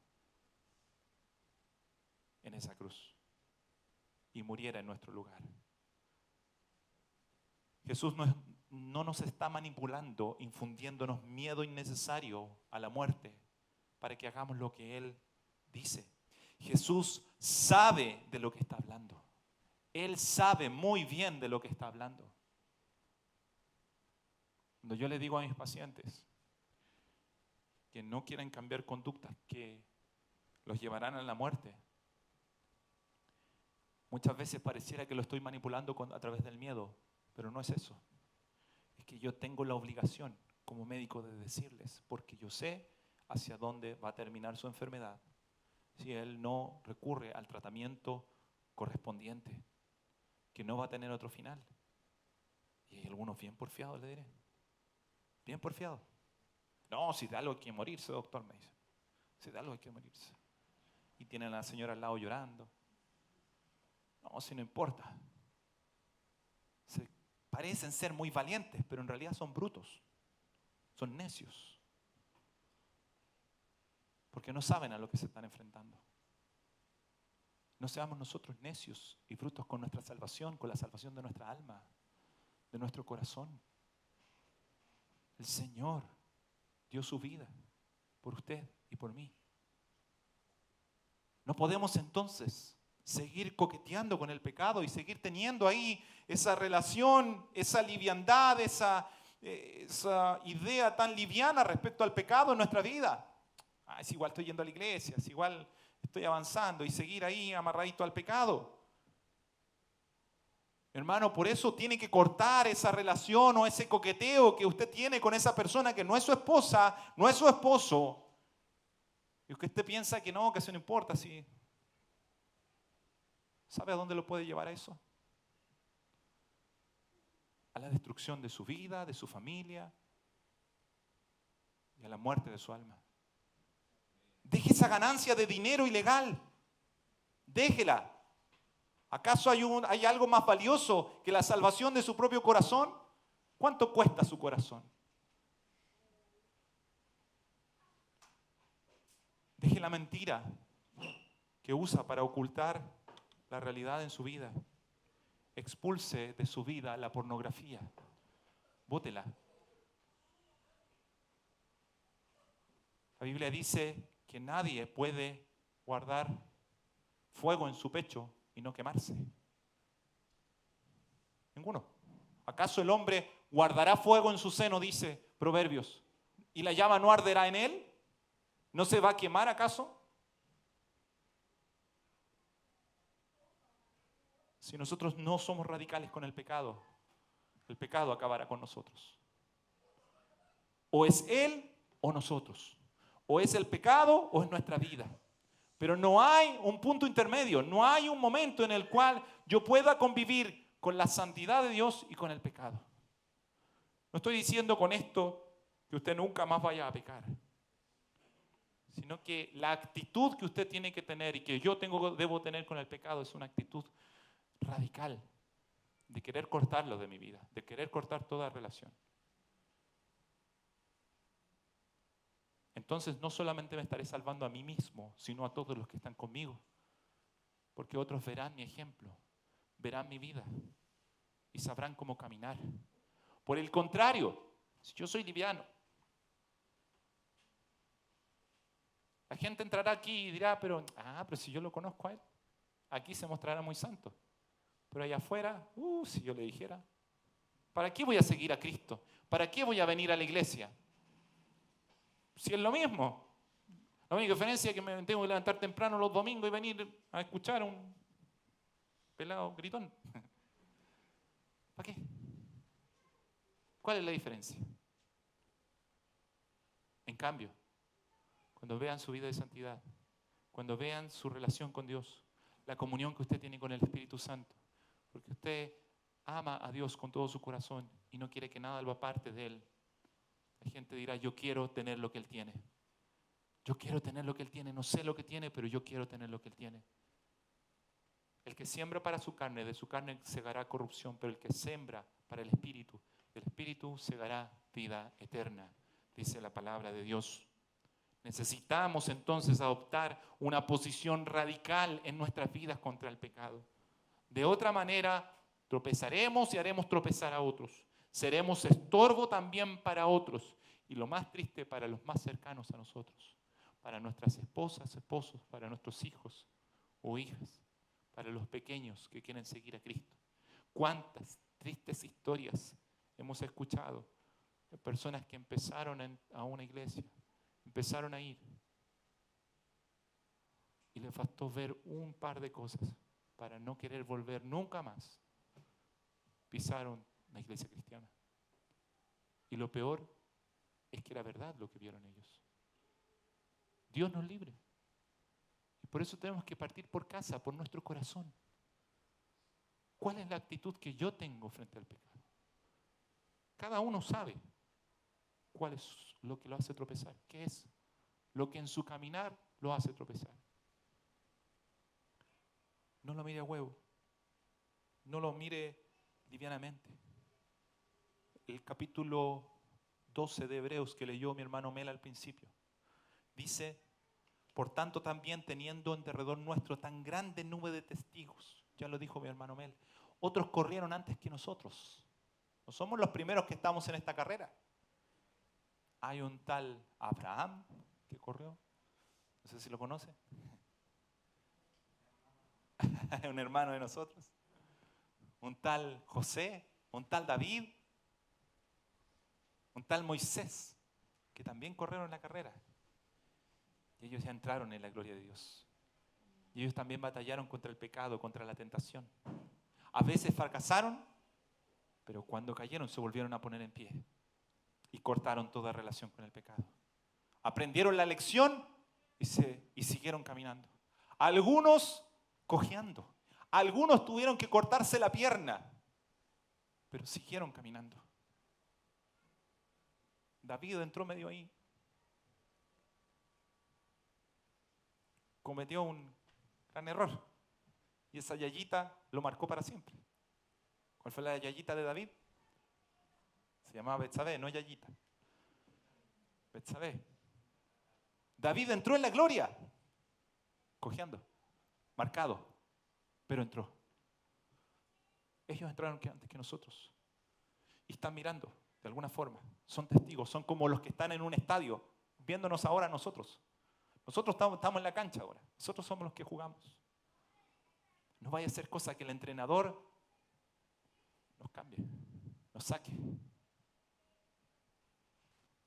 en esa cruz y muriera en nuestro lugar. Jesús no nos está manipulando, infundiéndonos miedo innecesario a la muerte para que hagamos lo que Él dice. Jesús sabe de lo que está hablando. Él sabe muy bien de lo que está hablando. Cuando yo le digo a mis pacientes que no quieren cambiar conductas que los llevarán a la muerte, muchas veces pareciera que lo estoy manipulando a través del miedo, pero no es eso. Es que yo tengo la obligación como médico de decirles, porque yo sé hacia dónde va a terminar su enfermedad si él no recurre al tratamiento correspondiente, que no va a tener otro final. Y hay algunos bien porfiados, le diré. Bien porfiados. No, si de algo hay que morirse, doctor, me dice. Si de algo hay que morirse. Y tienen a la señora al lado llorando. No, si no importa. Parecen ser muy valientes, pero en realidad son brutos. Son necios. Porque no saben a lo que se están enfrentando. No seamos nosotros necios y brutos con nuestra salvación, con la salvación de nuestra alma, de nuestro corazón. El Señor dio su vida por usted y por mí. No podemos entonces seguir coqueteando con el pecado y seguir teniendo ahí esa relación, esa liviandad, esa idea tan liviana respecto al pecado en nuestra vida. Es igual estoy yendo a la iglesia, es igual estoy avanzando y seguir ahí amarradito al pecado. Hermano, por eso tiene que cortar esa relación o ese coqueteo que usted tiene con esa persona que no es su esposa, no es su esposo. Y que usted piensa que no, que eso no importa. ¿Sí? ¿Sabe a dónde lo puede llevar a eso? A la destrucción de su vida, de su familia y a la muerte de su alma. Deje esa ganancia de dinero ilegal. Déjela. ¿Acaso hay algo más valioso que la salvación de su propio corazón? ¿Cuánto cuesta su corazón? Deje la mentira que usa para ocultar la realidad en su vida. Expulse de su vida la pornografía. Bótela. La Biblia dice que nadie puede guardar fuego en su pecho y no quemarse. Ninguno. ¿Acaso el hombre guardará fuego en su seno, dice Proverbios, y la llama no arderá en él? ¿No se va a quemar acaso? Si nosotros no somos radicales con el pecado acabará con nosotros. O es él o nosotros. O es el pecado o es nuestra vida. Pero no hay un punto intermedio, no hay un momento en el cual yo pueda convivir con la santidad de Dios y con el pecado. No estoy diciendo con esto que usted nunca más vaya a pecar, sino que la actitud que usted tiene que tener y que yo debo tener con el pecado es una actitud radical de querer cortarlo de mi vida, de querer cortar toda relación. Entonces no solamente me estaré salvando a mí mismo, sino a todos los que están conmigo. Porque otros verán mi ejemplo, verán mi vida y sabrán cómo caminar. Por el contrario, si yo soy liviano, la gente entrará aquí y dirá, pero si yo lo conozco a él, aquí se mostrará muy santo. Pero allá afuera, si yo le dijera, ¿para qué voy a seguir a Cristo? ¿Para qué voy a venir a la iglesia? Si es lo mismo. La única diferencia es que me tengo que levantar temprano los domingos y venir a escuchar a un pelado gritón. ¿Para qué? ¿Cuál es la diferencia? En cambio, cuando vean su vida de santidad, cuando vean su relación con Dios, la comunión que usted tiene con el Espíritu Santo, porque usted ama a Dios con todo su corazón y no quiere que nada lo aparte de Él, la gente dirá, yo quiero tener lo que Él tiene. Yo quiero tener lo que Él tiene. No sé lo que tiene, pero yo quiero tener lo que Él tiene. El que siembra para su carne, de su carne segará corrupción, pero el que siembra para el Espíritu, del Espíritu segará vida eterna, dice la palabra de Dios. Necesitamos entonces adoptar una posición radical en nuestras vidas contra el pecado. De otra manera, tropezaremos y haremos tropezar a otros. Seremos estorbo también para otros. Y lo más triste, para los más cercanos a nosotros. Para nuestras esposas, esposos, para nuestros hijos o hijas. Para los pequeños que quieren seguir a Cristo. ¿Cuántas tristes historias hemos escuchado de personas que empezaron a una iglesia, empezaron a ir y les bastó ver un par de cosas para no querer volver nunca más? Pisaron la iglesia cristiana. Y lo peor es que era verdad lo que vieron ellos. Dios nos libre. Y por eso tenemos que partir por casa, por nuestro corazón. ¿Cuál es la actitud que yo tengo frente al pecado? Cada uno sabe cuál es lo que lo hace tropezar. ¿Qué es lo que en su caminar lo hace tropezar? No lo mire a huevo. No lo mire livianamente. El capítulo 12 de Hebreos que leyó mi hermano Mel al principio dice: por tanto también teniendo en derredor nuestro tan grande nube de testigos, ya lo dijo mi hermano Mel, otros corrieron antes que nosotros. No somos los primeros que estamos en esta carrera. Hay un tal Abraham que corrió, no sé si lo conoce. Es un hermano de nosotros. Un tal José, un tal David. un tal Moisés, que también corrieron la carrera. Y ellos ya entraron en la gloria de Dios. Y ellos también batallaron contra el pecado, contra la tentación. A veces fracasaron, pero cuando cayeron se volvieron a poner en pie. Y cortaron toda relación con el pecado. Aprendieron la lección y siguieron caminando. Algunos cojeando. Algunos tuvieron que cortarse la pierna, pero siguieron caminando. David entró medio ahí. Cometió un gran error. Y esa yayita lo marcó para siempre. ¿Cuál fue la yayita de David? Se llamaba Betsabé, no yayita. Betsabé. David entró en la gloria, cojeando, marcado, pero entró. Ellos entraron antes que nosotros. Y están mirando, de alguna forma. Son testigos, son como los que están en un estadio, viéndonos ahora nosotros. Nosotros estamos en la cancha ahora. Nosotros somos los que jugamos. No vaya a ser cosa que el entrenador nos cambie, nos saque.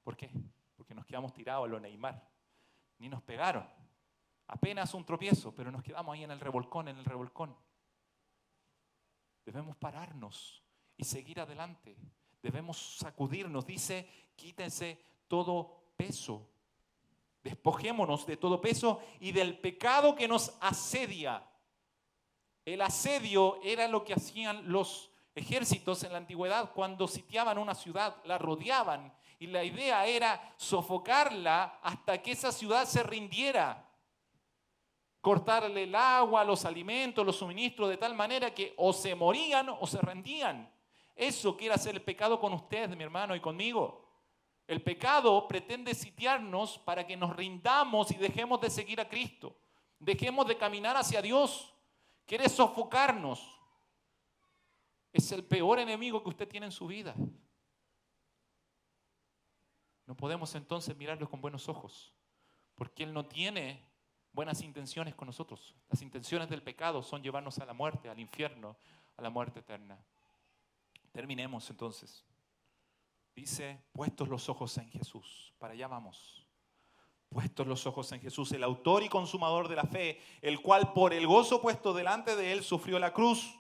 ¿Por qué? Porque nos quedamos tirados a lo Neymar. Ni nos pegaron. Apenas un tropiezo, pero nos quedamos ahí en el revolcón, Debemos pararnos y seguir adelante. Debemos sacudirnos. Dice, quítense todo peso. Despojémonos de todo peso y del pecado que nos asedia. El asedio era lo que hacían los ejércitos en la antigüedad cuando sitiaban una ciudad, la rodeaban. Y la idea era sofocarla hasta que esa ciudad se rindiera. Cortarle el agua, los alimentos, los suministros, de tal manera que o se morían o se rendían. Eso quiere hacer el pecado con usted, mi hermano, y conmigo. El pecado pretende sitiarnos para que nos rindamos y dejemos de seguir a Cristo. Dejemos de caminar hacia Dios. Quiere sofocarnos. Es el peor enemigo que usted tiene en su vida. No podemos entonces mirarlo con buenos ojos, porque Él no tiene buenas intenciones con nosotros. Las intenciones del pecado son llevarnos a la muerte, al infierno, a la muerte eterna. Terminemos entonces. Dice, puestos los ojos en Jesús. Para allá vamos. Puestos los ojos en Jesús, el autor y consumador de la fe, el cual por el gozo puesto delante de Él sufrió la cruz,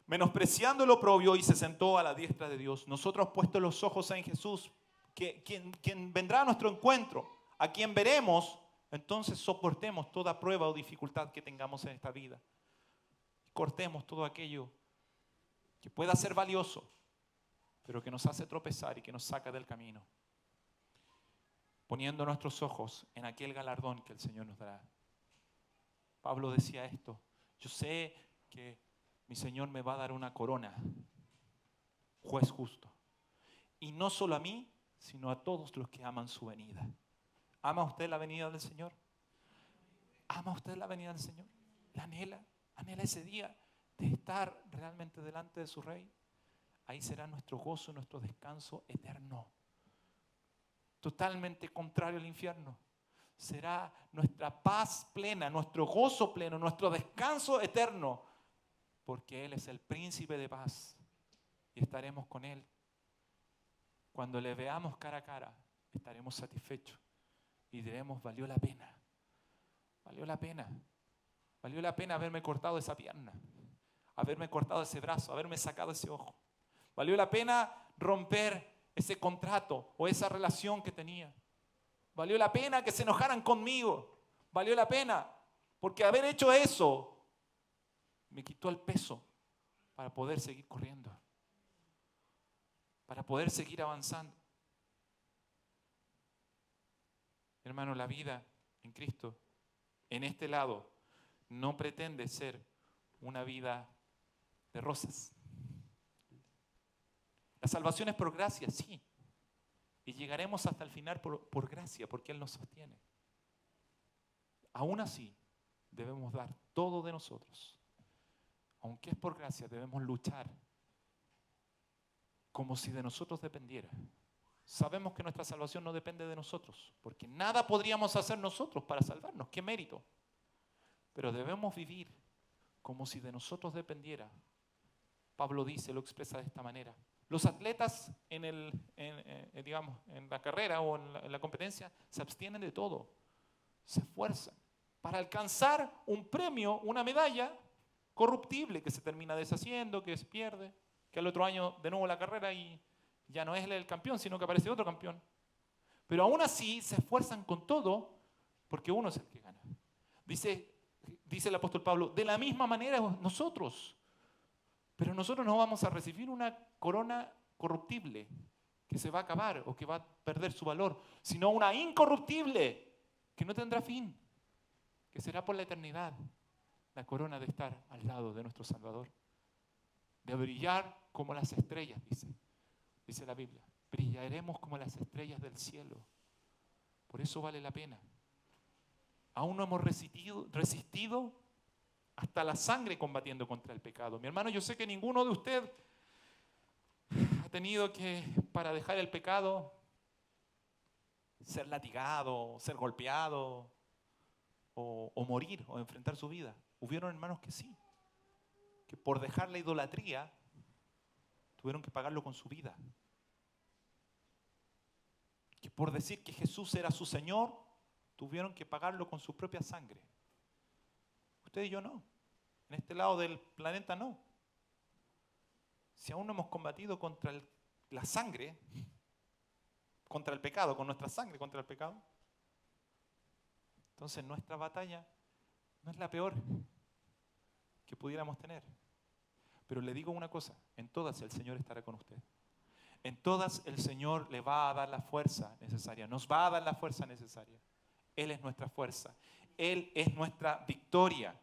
menospreciando el oprobio, y se sentó a la diestra de Dios. Nosotros puestos los ojos en Jesús, quien vendrá a nuestro encuentro, a quien veremos, entonces soportemos toda prueba o dificultad que tengamos en esta vida. Cortemos todo aquello que pueda ser valioso, pero que nos hace tropezar y que nos saca del camino, poniendo nuestros ojos en aquel galardón que el Señor nos dará. Pablo decía esto: yo sé que mi Señor me va a dar una corona, juez justo, y no solo a mí, sino a todos los que aman su venida. ¿Ama usted la venida del Señor? ¿Ama usted la venida del Señor? ¿La anhela? ¿Anhela ese día de estar realmente delante de su Rey? Ahí será nuestro gozo, nuestro descanso eterno. Totalmente contrario al infierno. Será nuestra paz plena, nuestro gozo pleno, nuestro descanso eterno, porque Él es el príncipe de paz y estaremos con Él. Cuando le veamos cara a cara, estaremos satisfechos y diremos, valió la pena. Valió la pena. Valió la pena haberme cortado esa pierna, haberme cortado ese brazo, haberme sacado ese ojo. Valió la pena romper ese contrato o esa relación que tenía. Valió la pena que se enojaran conmigo. Valió la pena, porque haber hecho eso me quitó el peso para poder seguir corriendo, para poder seguir avanzando. Hermano, la vida en Cristo, en este lado, no pretende ser una vida de rosas. La salvación es por gracia, sí. Y llegaremos hasta el final por gracia, porque Él nos sostiene. Aún así, debemos dar todo de nosotros. Aunque es por gracia, debemos luchar como si de nosotros dependiera. Sabemos que nuestra salvación no depende de nosotros, porque nada podríamos hacer nosotros para salvarnos. ¡Qué mérito! Pero debemos vivir como si de nosotros dependiera. Pablo dice, lo expresa de esta manera: Los atletas digamos, en la carrera o en la competencia se abstienen de todo, se esfuerzan para alcanzar un premio, una medalla corruptible que se termina deshaciendo, que se pierde, que al otro año de nuevo la carrera y ya no es él el campeón, sino que aparece otro campeón. Pero aún así se esfuerzan con todo porque uno es el que gana. Dice el apóstol Pablo, de la misma manera nosotros. Pero nosotros no vamos a recibir una corona corruptible que se va a acabar o que va a perder su valor, sino una incorruptible que no tendrá fin, que será por la eternidad la corona de estar al lado de nuestro Salvador, de brillar como las estrellas, dice la Biblia. Brillaremos como las estrellas del cielo. Por eso vale la pena. Aún no hemos resistido hasta la sangre combatiendo contra el pecado. Mi hermano, yo sé que ninguno de ustedes ha tenido que, para dejar el pecado, ser latigado, ser golpeado, o morir, o enfrentar su vida. Hubieron hermanos que sí, que por dejar la idolatría tuvieron que pagarlo con su vida. Que por decir que Jesús era su Señor, tuvieron que pagarlo con su propia sangre. Usted y yo no. En este lado del planeta no. Si aún no hemos combatido contra la sangre, contra el pecado, con nuestra sangre contra el pecado, entonces nuestra batalla no es la peor que pudiéramos tener. Pero le digo una cosa, en todas el Señor estará con usted. En todas el Señor le va a dar la fuerza necesaria, nos va a dar la fuerza necesaria. Él es nuestra fuerza, Él es nuestra victoria.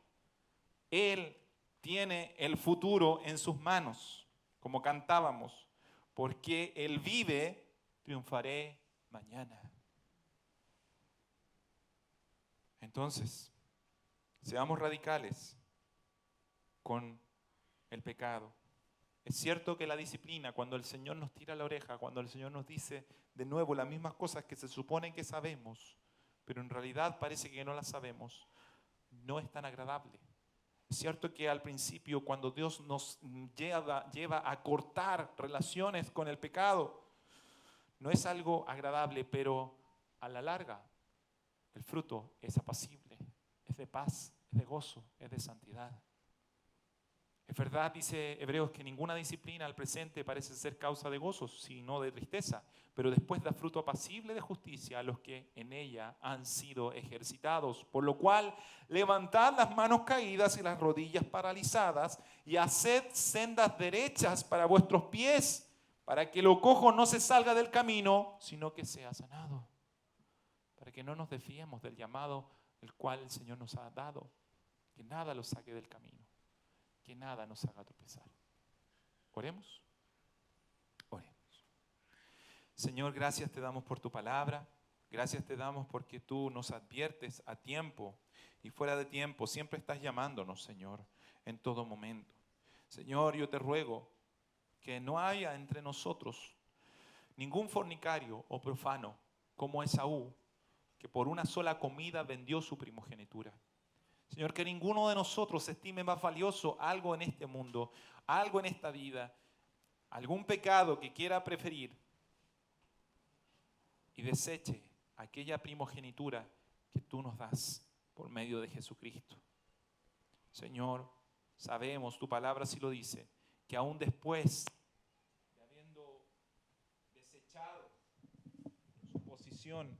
Él tiene el futuro en sus manos, como cantábamos, porque Él vive, triunfaré mañana. Entonces, seamos radicales con el pecado. Es cierto que la disciplina, cuando el Señor nos tira la oreja, cuando el Señor nos dice de nuevo las mismas cosas que se supone que sabemos, pero en realidad parece que no las sabemos, no es tan agradable. Es cierto que al principio, cuando Dios nos lleva a cortar relaciones con el pecado, no es algo agradable, pero a la larga el fruto es apacible, es de paz, es de gozo, es de santidad. Es verdad, dice Hebreos, que ninguna disciplina al presente parece ser causa de gozo, sino de tristeza, pero después da fruto apacible de justicia a los que en ella han sido ejercitados. Por lo cual, levantad las manos caídas y las rodillas paralizadas y haced sendas derechas para vuestros pies, para que lo cojo no se salga del camino, sino que sea sanado. Para que no nos desviemos del llamado el cual el Señor nos ha dado, que nada lo saque del camino, que nada nos haga tropezar. Oremos. Oremos. Señor, gracias te damos por tu palabra. Gracias te damos porque tú nos adviertes a tiempo y fuera de tiempo. Siempre estás llamándonos, Señor, en todo momento. Señor, yo te ruego que no haya entre nosotros ningún fornicario o profano como Esaú, que por una sola comida vendió su primogenitura. Señor, que ninguno de nosotros estime más valioso algo en este mundo, algo en esta vida, algún pecado que quiera preferir y deseche aquella primogenitura que tú nos das por medio de Jesucristo. Señor, sabemos, tu palabra sí lo dice, que aún después de habiendo desechado su posición,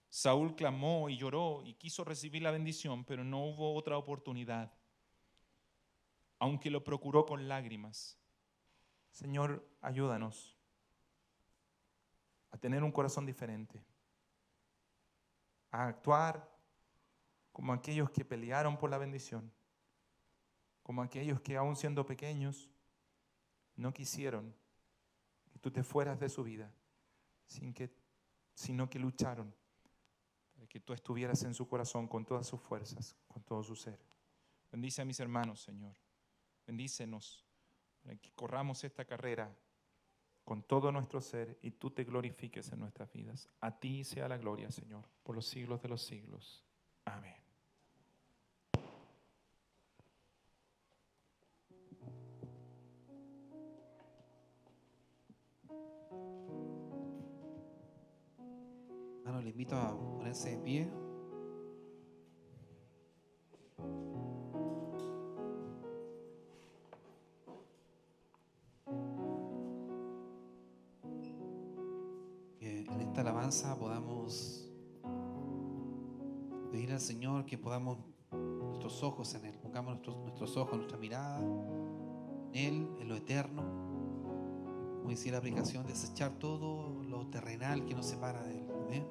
Saúl clamó y lloró y quiso recibir la bendición, pero no hubo otra oportunidad, aunque lo procuró con lágrimas. Señor, ayúdanos a tener un corazón diferente, a actuar como aquellos que pelearon por la bendición, como aquellos que aún siendo pequeños no quisieron que tú te fueras de su vida, sino que lucharon para que tú estuvieras en su corazón con todas sus fuerzas, con todo su ser. Bendice a mis hermanos, Señor. Bendícenos para que corramos esta carrera con todo nuestro ser y tú te glorifiques en nuestras vidas. A ti sea la gloria, Señor, por los siglos de los siglos. Amén. le invito a ponerse de pie. Que en esta alabanza podamos pedir al Señor que podamos nuestros ojos en Él, pongamos nuestros ojos, nuestra mirada en Él, en lo eterno. Como decía la aplicación, desechar todo lo terrenal que nos separa de Él. Amén.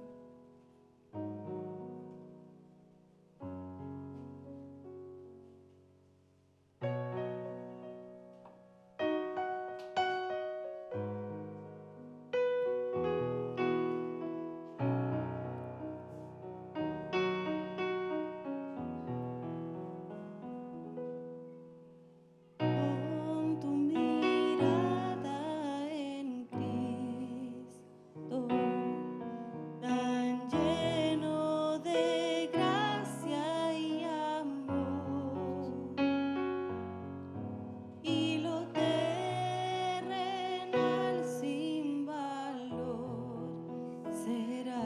Con tu mirada en Cristo, tan lleno de gracia y amor, y lo terrenal sin valor será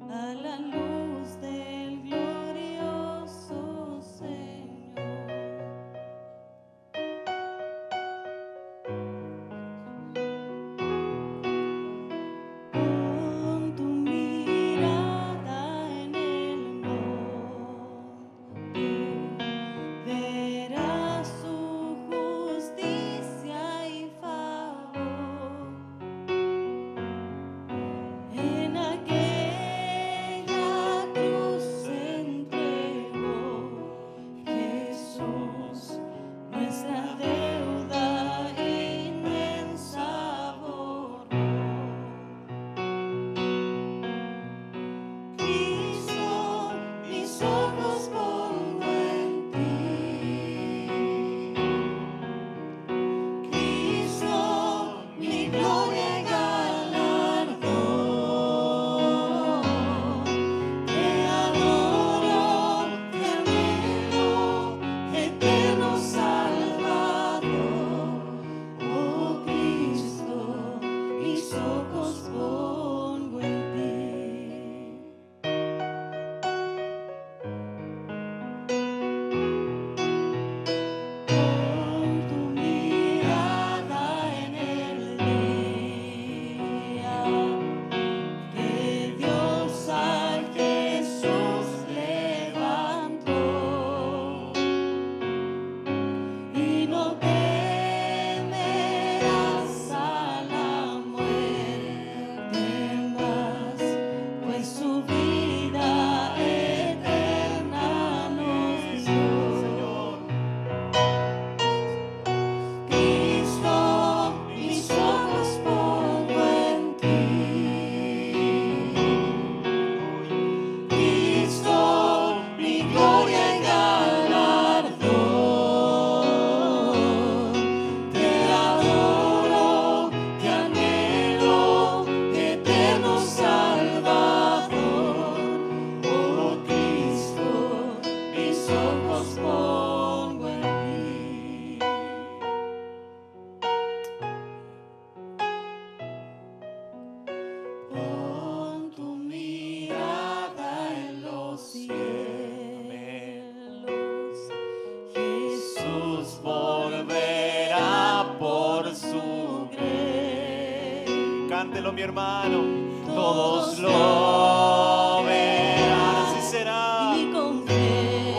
a la luz del glorioso Señor. Con tu mirada en el monte, verás su justicia y favor. En aquella cruz se entregó Jesús, nuestra deuda inmensa borró. Cristo, mis ojos pongo en ti. Cristo, mi gloria y galardón. Te adoro, te anhelo, eterno Salvador. Oh Cristo, mis ojos pongo en ti. Con tu mirada en el día que Dios al Jesús levantó, y no temerás a la muerte más, pues su vida eterna nos dio. Cristo, mis ojos pongo en ti. Cristo, mi gloria y galardón. Te adoro, te anhelo, eterno Salvador. Oh Cristo, mis ojos pongo en ti. Pon tu mirada en los cielos. Jesús volverá por su grey. Cántelo, mi hermano. Todos lo verán, así será. Y confesarán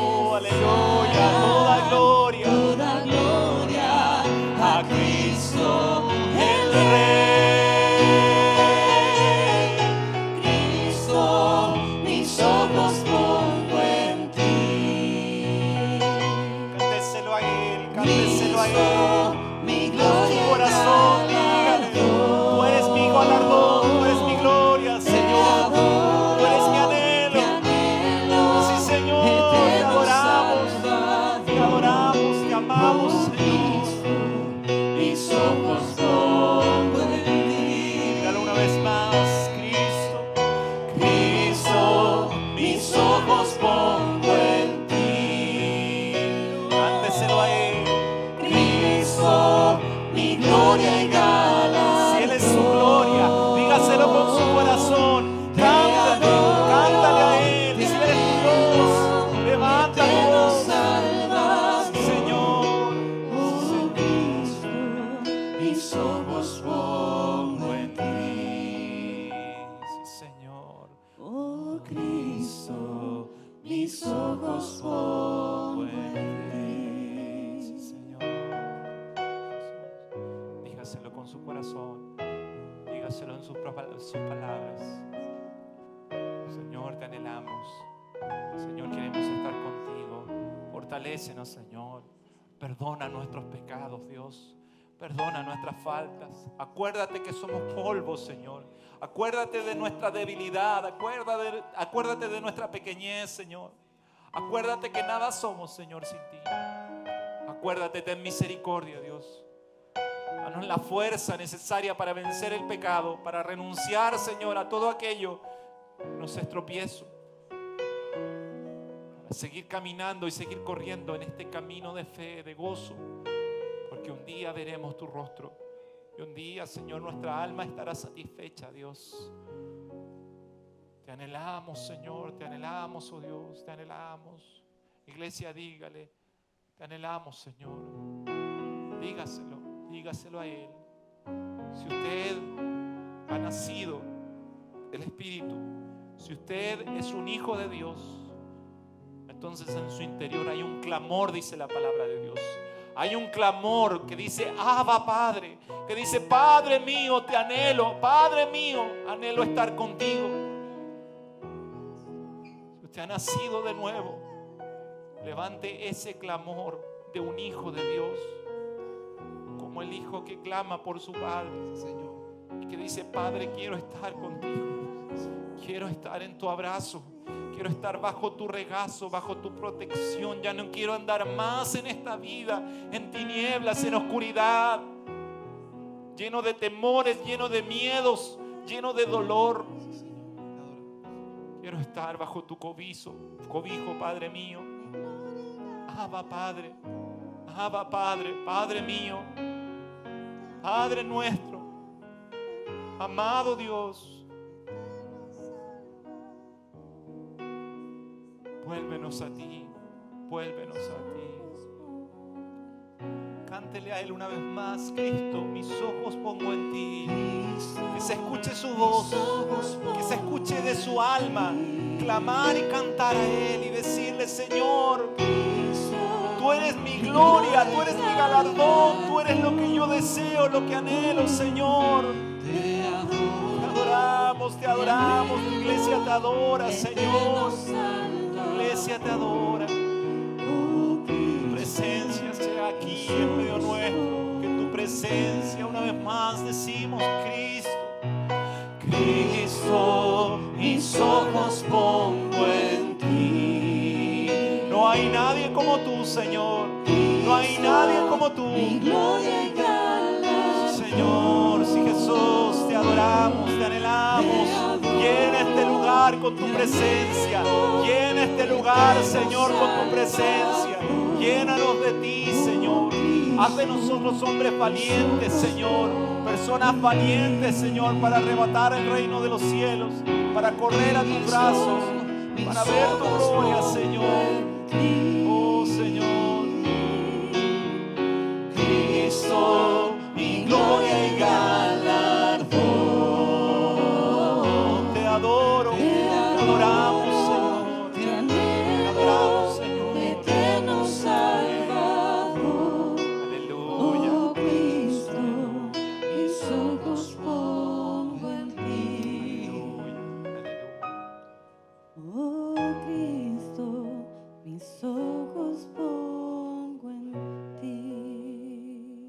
Oh, aleluya. Toda gloria toda gloria a Cristo el Rey. Cristo, mis ojos pongo en ti. Cánteselo a Él, cánteselo a Él. Mi Con gloria su y corazón, dígale. Tú eres mi galardón, tú eres mi gloria, Señor. Tú eres mi anhelo. Sí, Señor, te adoramos, te amamos, Señor. mis ojos pongo en ti. Dígalo una vez más, Cristo. Cristo, mis ojos pongo en ti. Cánteselo a Él. Cristo, mi gloria y galardón. Si Él es su gloria, dígaselo con su corazón. ojos pongo en ti. Sí, Señor. Oh Cristo, mis ojos pongo en ti. Sí, Señor. Jesús. Dígaselo con su corazón. Dígaselo en sus palabras. Señor, te anhelamos. Señor, queremos estar contigo. Fortalécenos, Señor. Perdona nuestros pecados, Dios. Perdona nuestras faltas. Acuérdate que somos polvo, Señor. Acuérdate de nuestra debilidad. Acuérdate de nuestra pequeñez, Señor. Acuérdate que nada somos, Señor, sin ti. Acuérdate, ten misericordia, Dios. Danos la fuerza necesaria para vencer el pecado, para renunciar, Señor, a todo aquello que nos estropiezo. Para seguir caminando y seguir corriendo en este camino de fe, de gozo. Porque un día veremos tu rostro. Y un día, Señor, nuestra alma estará satisfecha, Dios. Te anhelamos, Señor, te anhelamos, oh Dios, te anhelamos. Iglesia, dígale, te anhelamos, Señor. Dígaselo a Él. Si usted ha nacido del Espíritu, si usted es un hijo de Dios, entonces en su interior hay un clamor, dice la palabra de Dios. Hay un clamor que dice, Abba Padre, que dice, Padre mío, te anhelo, Padre mío, anhelo estar contigo. Si usted ha nacido de nuevo, levante ese clamor de un hijo de Dios, como el hijo que clama por su padre, Señor. y que dice, Padre, quiero estar contigo, quiero estar en tu abrazo, quiero estar bajo tu regazo, bajo tu protección. Ya no quiero andar más en esta vida, en tinieblas, en oscuridad, lleno de temores, lleno de miedos, lleno de dolor. Quiero estar bajo tu cobijo, Padre mío. Abba Padre, Padre mío, Padre nuestro, amado Dios. Vuélvenos a ti, vuélvenos a ti. Cántele a Él una vez más, Cristo, mis ojos pongo en ti. Que se escuche su voz, que se escuche de su alma, clamar y cantar a Él y decirle, Señor, tú eres mi gloria, tú eres mi galardón, tú eres lo que yo deseo, lo que anhelo, Señor. Te adoramos, tu iglesia te adora, Señor. Tu iglesia te adora. Tu presencia sea aquí en medio nuestro. Que tu presencia, una vez más decimos, Cristo. Cristo, mis ojos pongo en ti. No hay nadie como tú, Señor. No hay nadie como tú. Señor, si Jesús, te adoramos, te anhelamos. Llena este lugar con tu presencia. Llena este lugar, Señor, con tu presencia. Llénanos de ti, Señor. Haz de nosotros hombres valientes, Señor. Personas valientes, Señor, para arrebatar el reino de los cielos. Para correr a tus brazos. Para ver tu gloria, Señor. Oh, Señor. Cristo, mi gloria y galardón. Te adoro, te adoramos, Señor. Te adoramos, Señor. Eterno Salvador. Aleluya. Oh Cristo, mis ojos pongo en ti. Oh Cristo, mis ojos pongo en ti.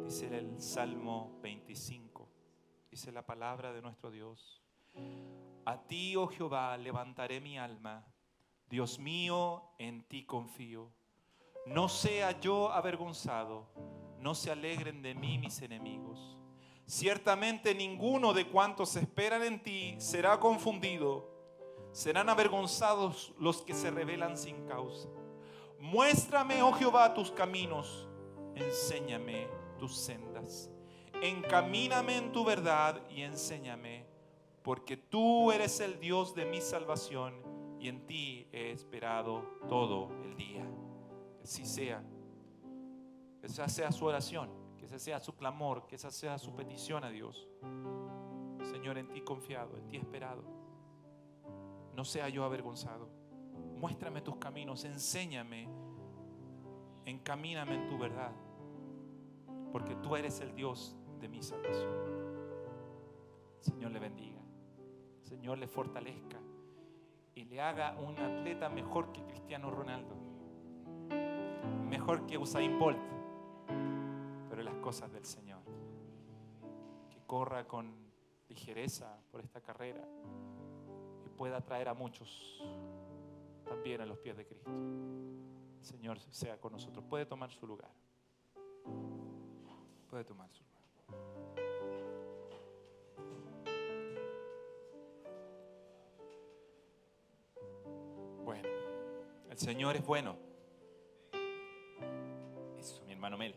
Dice el Salmo 25, dice la palabra de nuestro Dios. A ti, oh Jehová, levantaré mi alma. Dios mío, en ti confío. No sea yo avergonzado, no se alegren de mí mis enemigos. Ciertamente ninguno de cuantos esperan en ti será confundido. Serán avergonzados los que se rebelan sin causa. Muéstrame, oh Jehová, tus caminos. Enséñame tus sendas. Encamíname en tu verdad y enséñame, porque tú eres el Dios de mi salvación y en ti he esperado todo el día. Que así sea. Que esa sea su oración, que ese sea su clamor, que esa sea su petición a Dios. Señor, en ti confiado, en ti esperado. No sea yo avergonzado. Muéstrame tus caminos, enséñame, encamíname en tu verdad, porque tú eres el Dios de mi salvación. Señor le bendiga, Señor le fortalezca y le haga un atleta mejor que Cristiano Ronaldo, mejor que Usain Bolt, pero en las cosas del Señor. Que corra con ligereza por esta carrera y pueda traer a muchos también a los pies de Cristo. El Señor sea con nosotros. Puede tomar su lugar. Puede tomar su lugar. Bueno, el Señor es bueno. Eso, mi hermano Mel.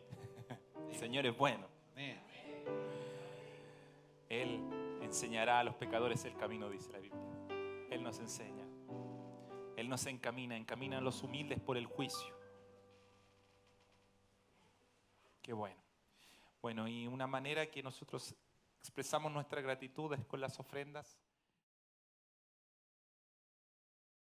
El Señor es bueno. Amén. Él enseñará a los pecadores el camino, dice la Biblia. Él nos enseña. Él nos encamina a los humildes por el juicio. Qué bueno. Bueno, y una manera que nosotros expresamos nuestra gratitud es con las ofrendas.